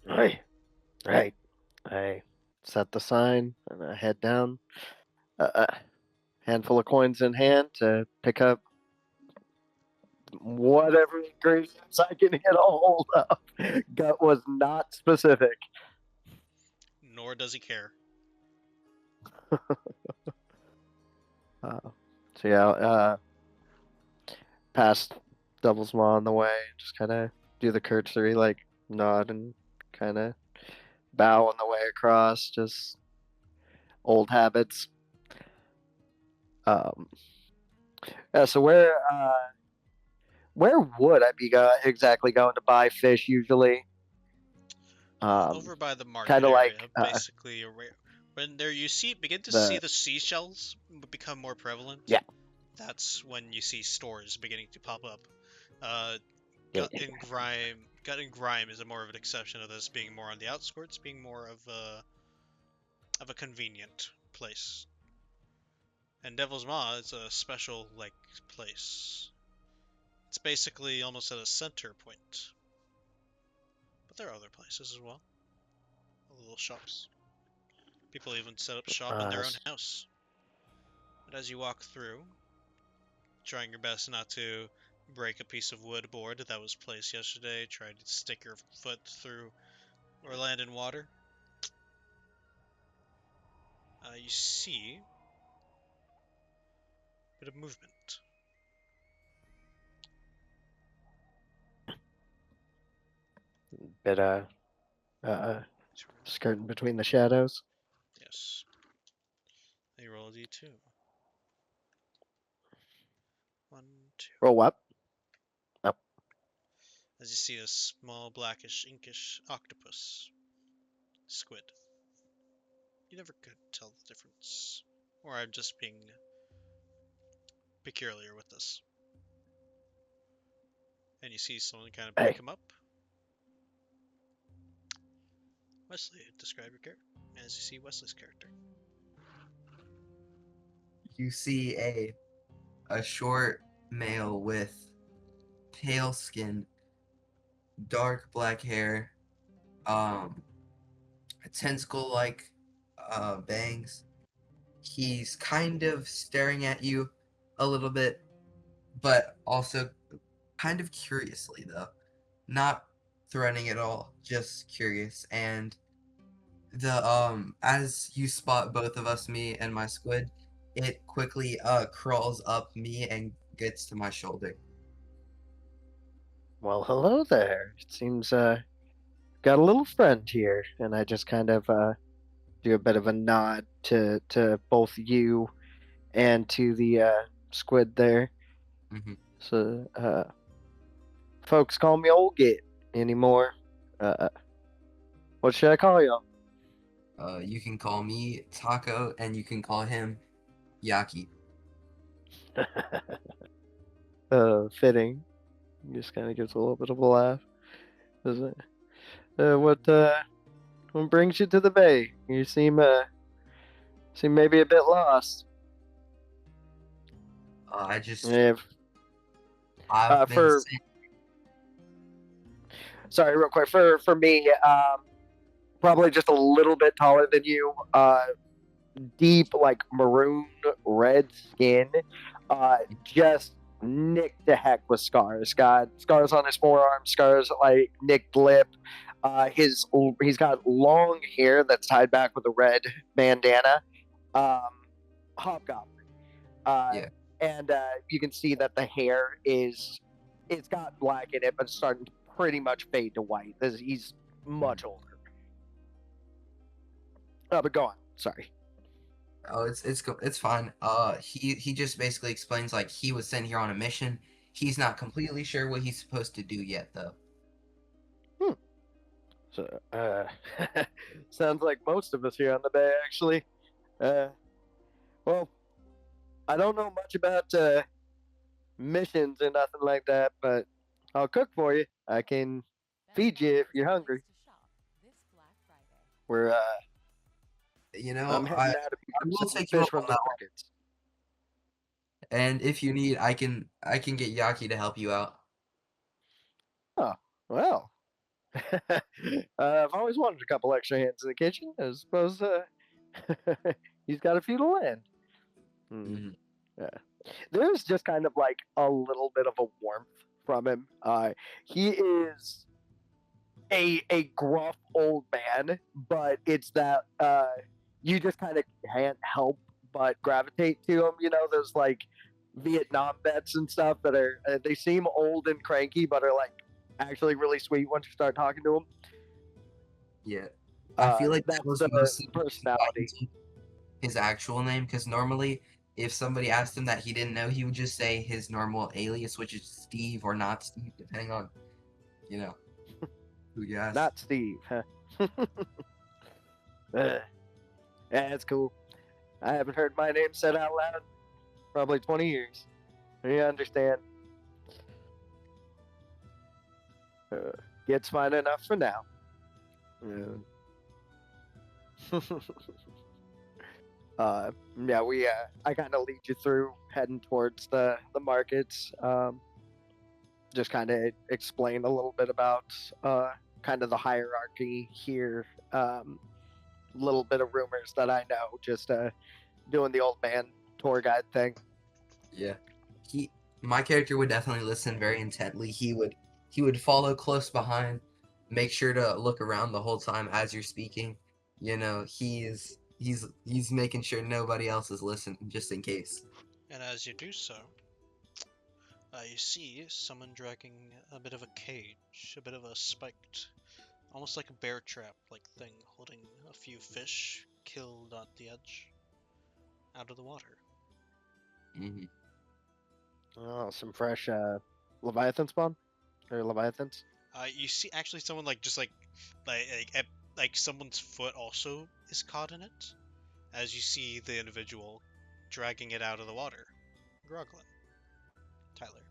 Right. I set the sign and I head down. A handful of coins in hand to pick up whatever ingredients I can get a hold of. Gut was not specific. Nor does he care. So yeah, past Devil's Maw on the way. Just kind of do the curtsy, like nod and kind of bow on the way across. Just old habits. Um, yeah. So where would I be exactly going to buy fish usually? Over by the Kind market of area, like basically, when there you begin to see the the seashells become more prevalent. Yeah. That's when you see stores beginning to pop up. Yeah. Gut and Grime is more of an exception of this, being more on the outskirts, being more of a convenient place. And Devil's Maw is a special place. It's basically almost at a center point. But there are other places as well. Little shops. People even set up shop in their own house. But as you walk through, trying your best not to break a piece of wood board that was placed yesterday, try to stick your foot through or land in water, you see a bit of movement. bit skirting between the shadows. Yes. You roll a d2. 1, 2. Roll what? Up. As you see a small blackish inkish octopus. Squid. You never could tell the difference. Or I'm just being peculiar with this. And you see someone kind of pick him up. Wesley, describe your character. As you see Wesley's character. You see a short male with pale skin, dark black hair, tentacle-like bangs. He's kind of staring at you a little bit, but also kind of curiously, though. Not threatening at all, just curious. And as you spot both of us, me and my squid, it quickly crawls up me and gets to my shoulder. Well, hello there. It seems got a little friend here, and I just kind of do a bit of a nod to both you and to the squid there. Mhm. So folks call me Old Git anymore. What should I call you? You can call me Taco, and you can call him Yaki. Fitting. Just kind of gives a little bit of a laugh. Is it? What brings you to the bay? You seem maybe a bit lost. I just If I've been for sorry, real quick for me, probably just a little bit taller than you. Deep like maroon red skin. Just nicked to heck with scars. Got scars on his forearm, scars like nicked lip. He's got long hair that's tied back with a red bandana. Hobgoblin. Yeah. And you can see that the hair it's got black in it, but it's starting to pretty much fade to white. He's much older. But go on. Sorry. Oh, it's fine. He just basically explains like he was sent here on a mission. He's not completely sure what he's supposed to do yet, though. So, sounds like most of us here on the bay, actually. Well, I don't know much about missions or nothing like that, but I'll cook for you. I can feed you if you're hungry. We're You know, I'm heading out to pick I up will some take you fish up on from the that one. markets. And if you need, I can get Yaki to help you out. Oh, well. I've always wanted a couple extra hands in the kitchen. I suppose he's got a few to lend. Mhm. Yeah. There's just kind of like a little bit of a warmth from him. He is a gruff old man, but it's that you just kind of can't help but gravitate to him. You know, those like Vietnam vets and stuff that are they seem old and cranky, but are like actually really sweet once you start talking to them. Yeah. I feel like that That's was the mostly why he personality. took his actual name, because normally if somebody asked him that he didn't know, he would just say his normal alias, which is Steve or not Steve, depending on, you know, who you ask. Not Steve. Huh? Yeah, it's cool. I haven't heard my name said out loud in probably 20 years. You understand? Uh, Gets fine enough for now. Yeah. Yeah, we I kind of lead you through heading towards the markets. Just kind of explain a little bit about kind of the hierarchy here. Little bit of rumors that I know, just doing the old man tour guide thing. Yeah. My character would definitely listen very intently. He would follow close behind, make sure to look around the whole time as you're speaking. You know, he's making sure nobody else is listening just in case. And as you do so, you see someone dragging a bit of a cage, a bit of a spiked, almost like a bear trap like thing, holding a few fish killed at the edge out of the water. Hmm. Oh, some fresh Leviathan spawn or Leviathans. You see actually someone like just like like someone's foot also is caught in it, as you see the individual dragging it out of the water. Groglin. Tyler,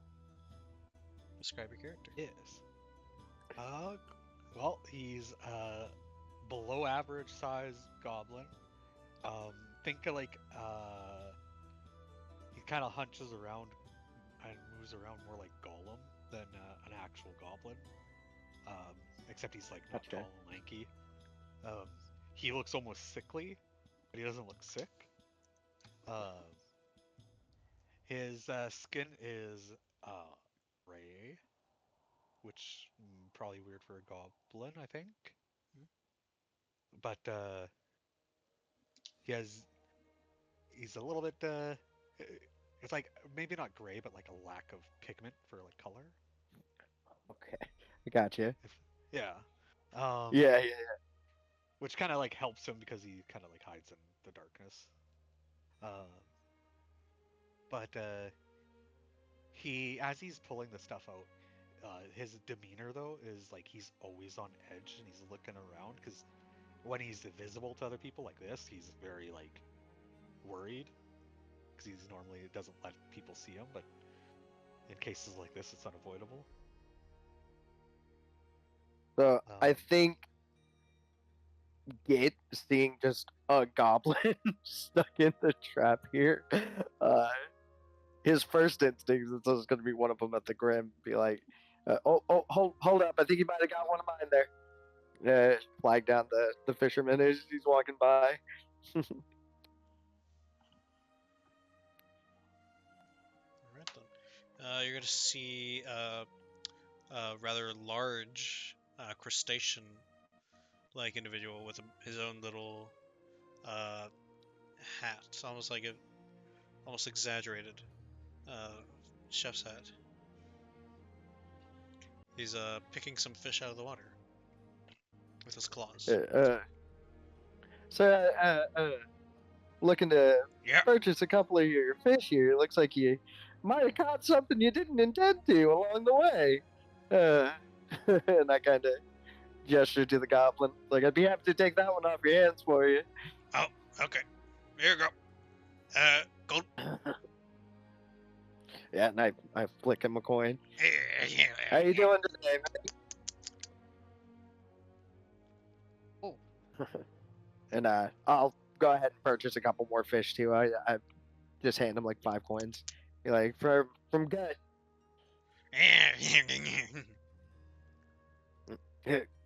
describe your character. Yes. Well, he's below average size goblin. Think of like he kind of hunches around and moves around more like Golem than an actual goblin. Um, Except he's like not Gotcha. tall and lanky. Um, he looks almost sickly, but he doesn't look sick. Uh, his skin is gray, which probably weird for a goblin, I think. But he has he's a little bit it's like maybe not gray, but like a lack of pigment for like color. Okay, I got you. If yeah, um, Yeah. which kind of like helps him because he kind of like hides in the darkness. Uh, but he as he's pulling the stuff out, his demeanor though is like he's always on edge and he's looking around because when he's visible to other people like this, he's very like worried because he's normally doesn't let people see him, but in cases like this, it's unavoidable. So I Um, think Git seeing just a goblin stuck in the trap here. Uh, his first instinct is there's going to be one of them at the grim. Be like, hold up! I think you might have got one of mine there. Flag down the fisherman as he's walking by. Alright then. You're gonna see a rather large crustacean-like individual with his own little uh, hat, almost like a almost exaggerated uh, chef's hat. He's picking some fish out of the water with his claws. So, looking to Yeah. purchase a couple of your fish here. Looks like you might have caught something you didn't intend to along the way. Uh, and I kind of gesture to the goblin. Like, I'd be happy to take that one off your hands for you. Oh, okay. Here you go. Gold. Yeah, and I flick him a coin. How you doing today, Oh. man? And I'll go ahead and purchase a couple more fish too. I just hand him like 5 coins. You're like from good.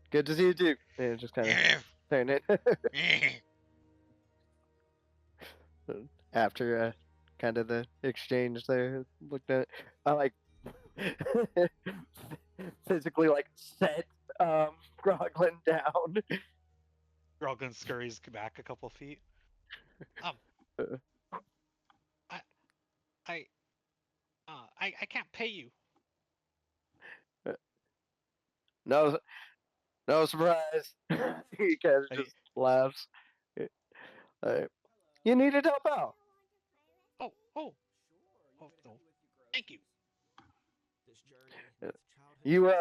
Good to see you too. And just kind of turn it after kind of the exchange there. Looked at, I like physically like set Groglin down. Groglin scurries back a couple feet. Um, I, I, I can't pay you. No, no surprise. He kind of I, just laughs. Uh, you needed help out. oh, oh, oh, no. Thank you. You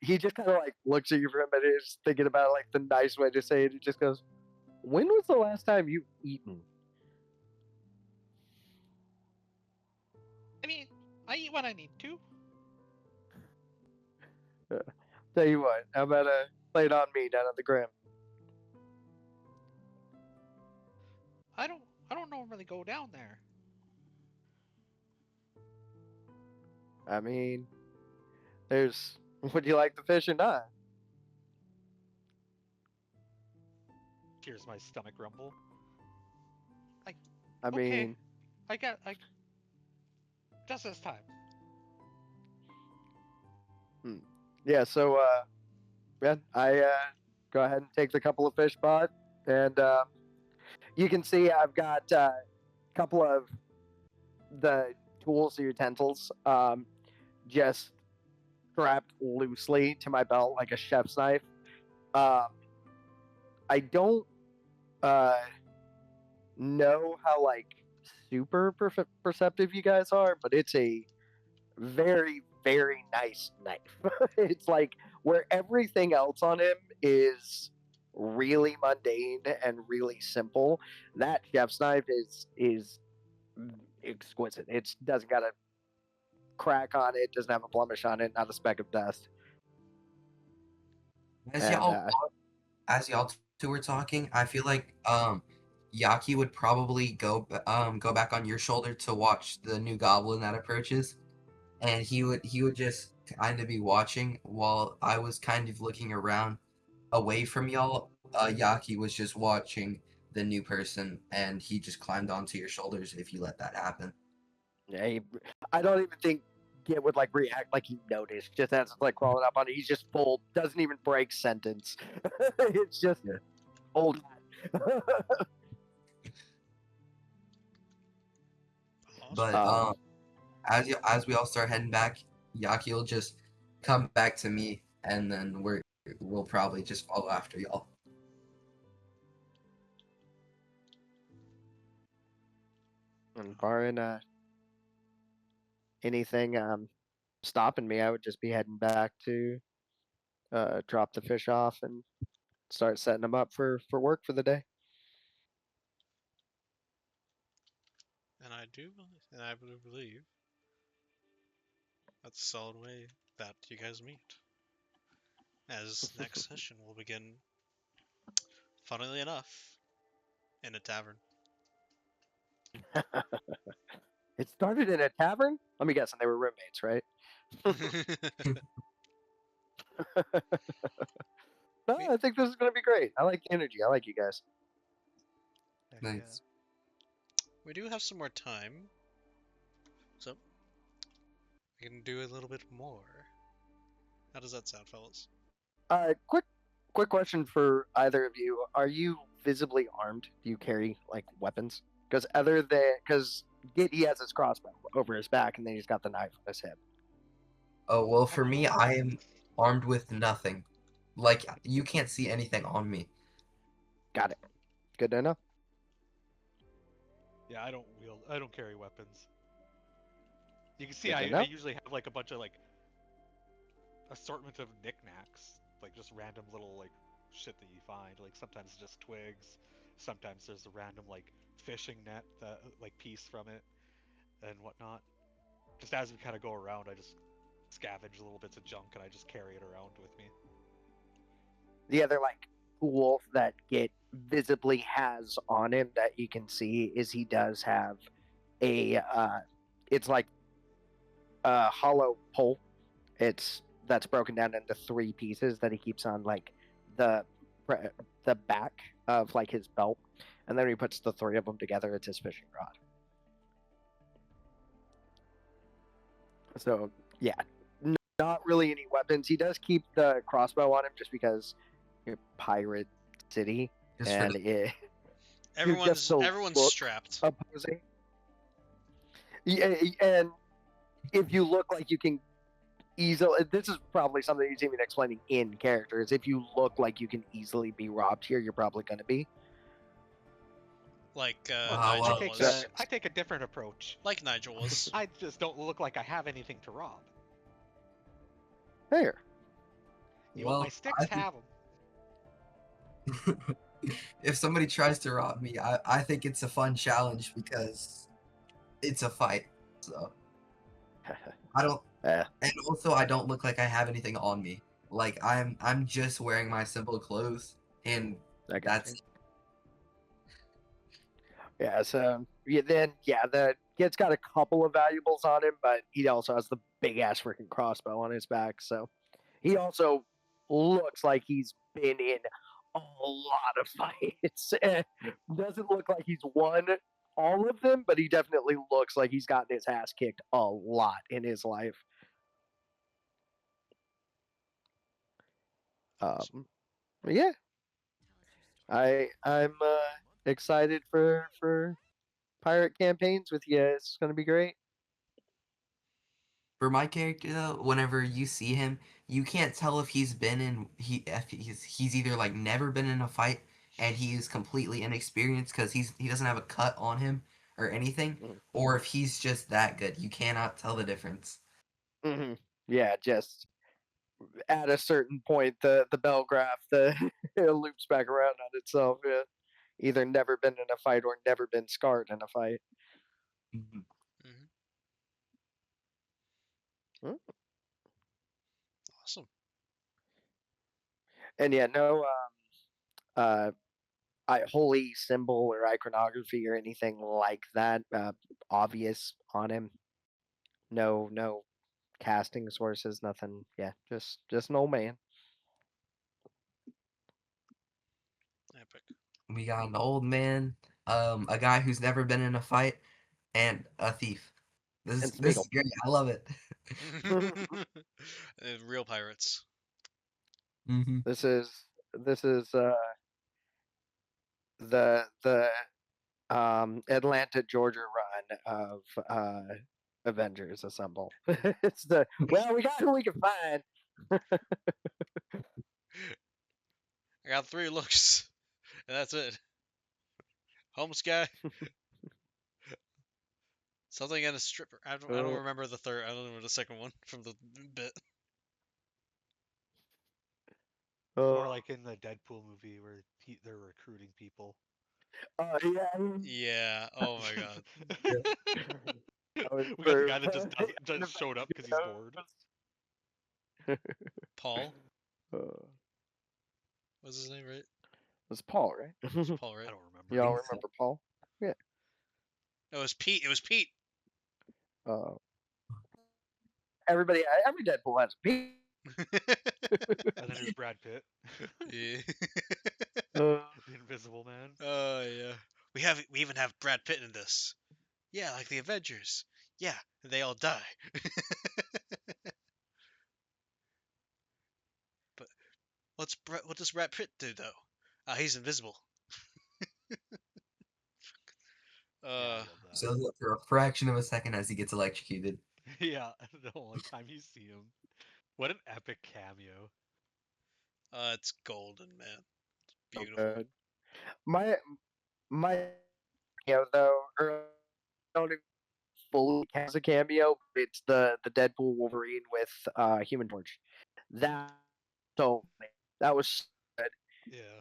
he just kind of like looks at you for a minute, is thinking about like the nice way to say it. He just goes, "When was the last time you eaten?" I mean, I eat when I need to. Tell you what, how about play it on me down at the Grim? I don't, I don't normally go down there. I mean, there's. Would you like the fish or not? Here's my stomach rumble. I Okay, mean, I just this time. yeah. So, yeah, I go ahead and take the couple of fish pot, and you can see I've got a couple of the tools or utensils just strapped loosely to my belt like a chef's knife. Um, I don't uh, know how like super perceptive you guys are, but it's a very very nice knife. It's like where everything else on him is really mundane and really simple. That chef's knife is exquisite. It doesn't got a crack on it, doesn't have a blemish on it, not a speck of dust. As And y'all as y'all two were talking, I feel like Yaki would probably go back on your shoulder to watch the new goblin that approaches, and he would just kind of be watching while I was kind of looking around away from y'all. Yaki was just watching the new person, and he just climbed onto your shoulders if you let that happen. yeah, I don't even think Git would like react like he noticed. Just as it's like crawling up on it, he's just full, doesn't even break sentence. It's just Yeah. old hat. Awesome. But as we all start heading back, Yaki will just come back to me, and then we'll probably just follow after y'all. And barring anything stopping me, I would just be heading back to drop the fish off and start setting them up for work for the day. And I do believe that's a solid way that you guys meet. As next session will begin, funnily enough, in a tavern. It started in a tavern. Let me guess, and they were roommates, right? No, we, I think this is going to be great. I like the energy. I like you guys. Heck yeah. Nice. we do have some more time, so we can do a little bit more. How does that sound, fellas? Quick question for either of you: are you visibly armed? Do you carry like weapons? Because Git, he has his crossbow over his back, and then he's got the knife on his hip. Oh well, for I'm me, not. I am armed with nothing. Like you can't see anything on me. Got it. Good to know. Yeah, I don't carry weapons. You can see Good to I know. usually have like a bunch of like assortment of knickknacks, like just random little like shit that you find. Like sometimes it's just twigs, sometimes there's a random like fishing net that like piece from it and whatnot. Just as we kind of go around, I just scavenge little bits of junk and I just carry it around with me. The other like tool that Git visibly has on him that you can see is he does have a it's like a hollow pole. That's broken down into three pieces that he keeps on like the the back of like his belt, and then he puts the three of them together. It's his fishing rod. So yeah, not really any weapons. He does keep the crossbow on him just because you're pirate city, Just and for the it, you're just so Everyone's look strapped. opposing. And if you look like you can easily, this is probably something he's even explaining in character, is if you look like you can easily be robbed here, you're probably going to be. Like Wow, Nigel well, was. I take a different approach. Like Nigel was. I just don't look like I have anything to rob. There. You want my well, sticks? I think Have them. if somebody tries to rob me, I think it's a fun challenge because it's a fight. So I don't, Yeah, and also I don't look like I have anything on me. Like I'm just wearing my simple clothes, and I got that's you. Yeah, so the kid's got a couple of valuables on him, but he also has the big ass freaking crossbow on his back. So he also looks like he's been in a lot of fights. Doesn't look like he's won all of them, but he definitely looks like he's gotten his ass kicked a lot in his life. But yeah, I'm excited for pirate campaigns with you. It's gonna be great. for my character though. Whenever you see him, you can't tell if he's been in if he's either like never been in a fight and he is completely inexperienced because he doesn't have a cut on him or anything, or if he's just that good. You cannot tell the difference. Mm-hmm. Yeah, just at a certain point, the bell graph it loops back around on itself. Yeah, either never been in a fight or never been scarred in a fight. Mhm. Hmm. Mm. Awesome. And yeah, no uh, holy symbol or iconography or anything like that obvious on him. No casting sources, nothing. Yeah, just an old man. Epic. We got an old man, a guy who's never been in a fight, and a thief. And This Smeagol. is great. I love it. Real pirates. Hmm. This is the Atlanta, Georgia run of Avengers Assemble. It's the well, we got who we can find. I got 3 looks, and that's it. Homeless guy, something and a stripper. I don't Uh, remember the third. I don't remember the second one from the bit. uh, Or like in the Deadpool movie where they're recruiting people. yeah, Yeah. Oh my god. that was We got the for guy that just doesn't just showed up because he's bored. Paul uh, was his name, right? was Paul, right? It's Paul, I right? don't You remember. all Think so. remember Paul? Yeah. No, it was Pete. It was Pete. Uh, every Deadpool has a Pete. And then there's Brad Pitt, Yeah. Uh, the Invisible Man. Oh yeah. We even have Brad Pitt in this. Yeah, like the Avengers. Yeah, they all die. But what does Brad Pitt do though? He's invisible. Yeah, I Uh, love that. So for a fraction of a second as he gets electrocuted. Yeah, the only time you see him. What an epic cameo. it's golden, man. so Beautiful. good. My though, or I don't even fully count as a cameo. But it's the Deadpool Wolverine with Human Torch. That so that was so good. Yeah.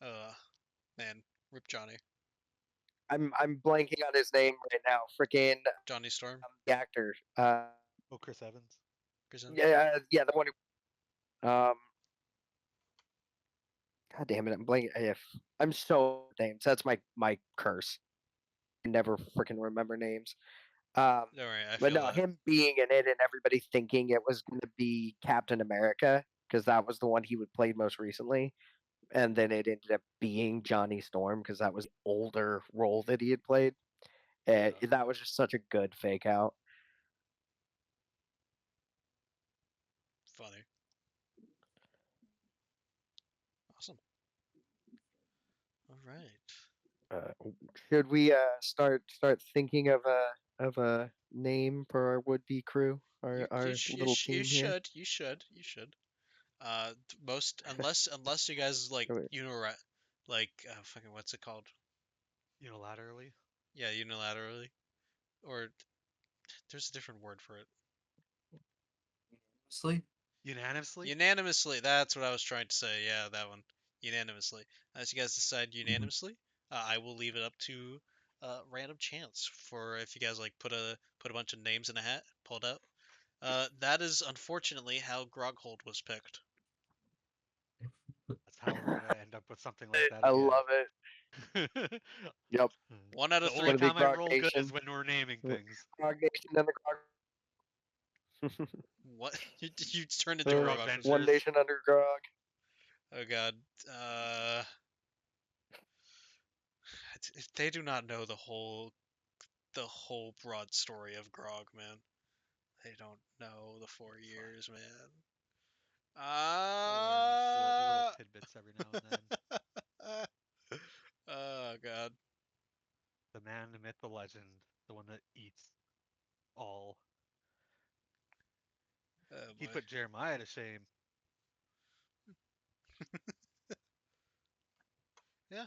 Uh, man, Rip Johnny, I'm blanking on his name right now. Freaking Johnny Storm, the actor. Oh, Chris Evans. Prison. Yeah, the one who God damn it, I'm blanking. If I'm so names, that's my curse. I never freaking remember names. Um, Don't worry, I but feel no, that. him being in it and everybody thinking it was going to be Captain America because that was the one he would played most recently, and then it ended up being Johnny Storm because that was the older role that he had played. Yeah. That was just such a good fake out. Funny. Awesome. All right. Uh, should we start thinking of of a name for our would-be crew, our little team here? You should. Most unless you guys like I mean, like fucking what's it called? Unilaterally. Yeah, unilaterally, or there's a different word for it. Honestly, Unanimously. Unanimously. That's what I was trying to say. Yeah, that one. Unanimously. As you guys decide Mhm. unanimously, I will leave it up to random chance for if you guys like put a bunch of names in a hat, pull it out. That is unfortunately how Groghold was picked. That's how we're gonna end up with something like that I again. love it. Yep. One out The of only three Gonna be time I people. Grog roll good is Nation. when we're naming things. Grog Nation and the Grog. What you turned into Uh, Grog Grog Otters. One Ventures. Nation under Grog. Oh God. Uh, if they do not know the whole broad story of Grog, man. They don't know the four It's fine. years, man. We'll learn little tidbits every now and then. Oh God. The man, the myth, the legend, the one that eats all. Oh He boy. put Jeremiah to shame. Yeah.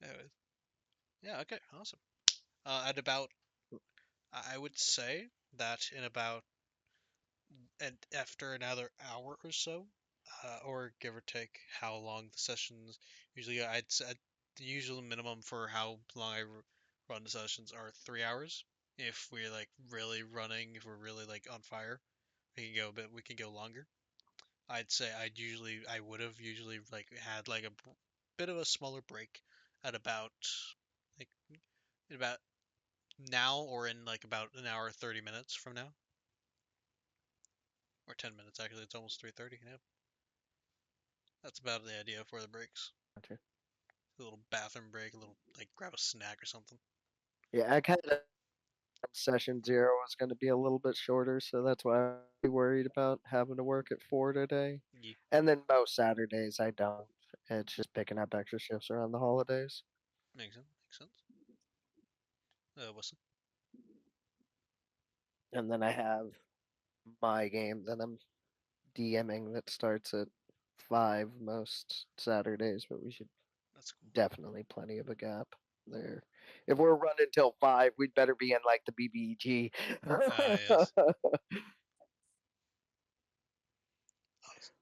Anyways. Yeah. Okay. Awesome. At about, I would say that in about, and after another hour or so, or give or take how long the sessions usually go, I'd say the usual minimum for how long run the sessions are 3 hours. If we're like really running, if we're really like on fire, we can go longer. I'd say I would have usually like had like a bit of a smaller break at about like in about now or in like about an hour 30 minutes from now or 10 minutes actually. It's almost 3:30 now. That's about the idea for the breaks. Gotcha. A little bathroom break, a little like grab a snack or something. Yeah, I kind of session 0 was going to be a little bit shorter, so that's why I'm really worried about having to work at 4 today. Yeah, And then most Saturdays I don't. It's just picking up extra shifts around the holidays. makes sense. Makes sense. What's And then I have my game that I'm DMing that starts at 5 most Saturdays, but we should that's cool. definitely plenty of a gap there. If we're running till 5, we'd better be in like the BBG. Yes.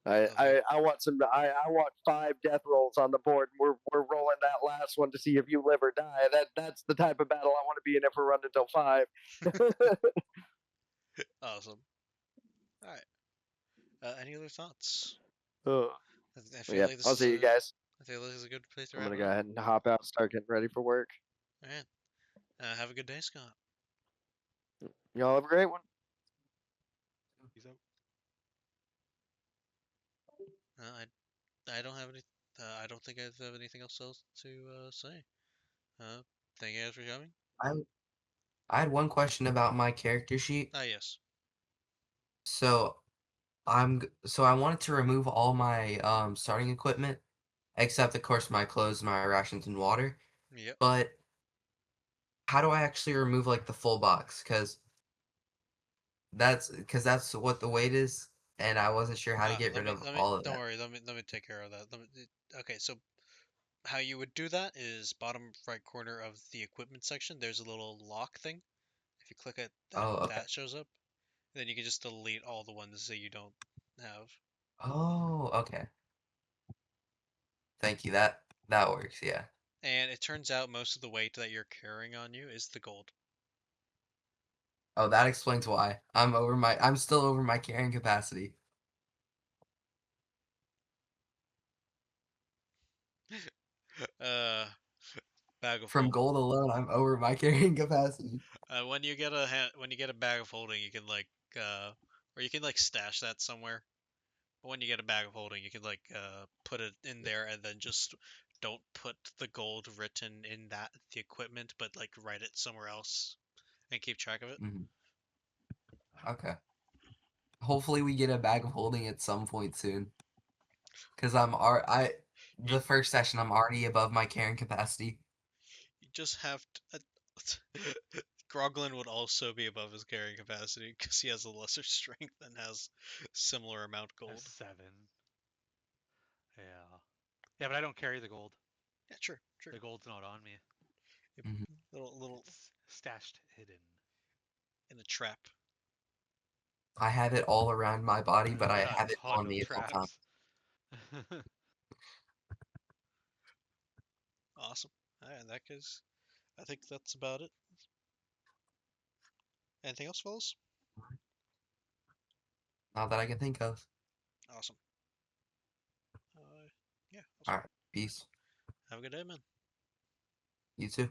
Sounds good. I want some. I want 5 death rolls on the board. And we're rolling that last one to see if you live or die. That's the type of battle I want to be in if we're running till 5. Awesome. All right. Any other thoughts? Ugh. I But feel yeah, like this I'll is see you a. guys. I feel this is a good place to I'm wrap gonna it go up. ahead and hop out, and start getting ready for work. All right. Have a good day, Scott. Y'all have a great one. He's out. I don't have any. I don't think I have anything else to say. Uh, thank you guys for coming. I I had one question about my character sheet. Ah, yes. So so I wanted to remove all my starting equipment, except of course my clothes, my rations, and water. Yep. But how do I actually remove like the full box? Because that's what the weight is, and I wasn't sure how to get rid of Let me. all of Don't that. worry. Let me take care of that. Okay. So how you would do that is bottom right corner of the equipment section. There's a little lock thing. If you click it, Oh, okay. that shows up. Then you can just delete all the ones that you don't have. Oh, okay. Thank you. That works. Yeah. And it turns out most of the weight that you're carrying on you is the gold. Oh, that explains why. I'm still over my carrying capacity. uh, bag of From hold. gold alone, I'm over my carrying capacity. When you get when you get a bag of holding, you can like or you can like stash that somewhere. But when you get a bag of holding, you can like put it in there and then just don't put the gold written in the equipment, but like write it somewhere else and keep track of it. Mhm. Okay. Hopefully we get a bag of holding at some point soon. Cause You the first session I'm already above my carrying capacity. you just have to, Groglin would also be above his carrying capacity because he has a lesser strength and has similar amount I have gold. 7. Yeah. Yeah, but I don't carry the gold. Yeah, sure, sure. The gold's not on me. Mhm. Little It's stashed hidden. in a trap. I have it all around my body, but I A have it ton on of me at all times. traps. Awesome. Alright, in that case, I think that's about it. Anything else, fellas? Not that I can think of. Awesome. Yeah, awesome. All right, peace. Have a good day, man. You too.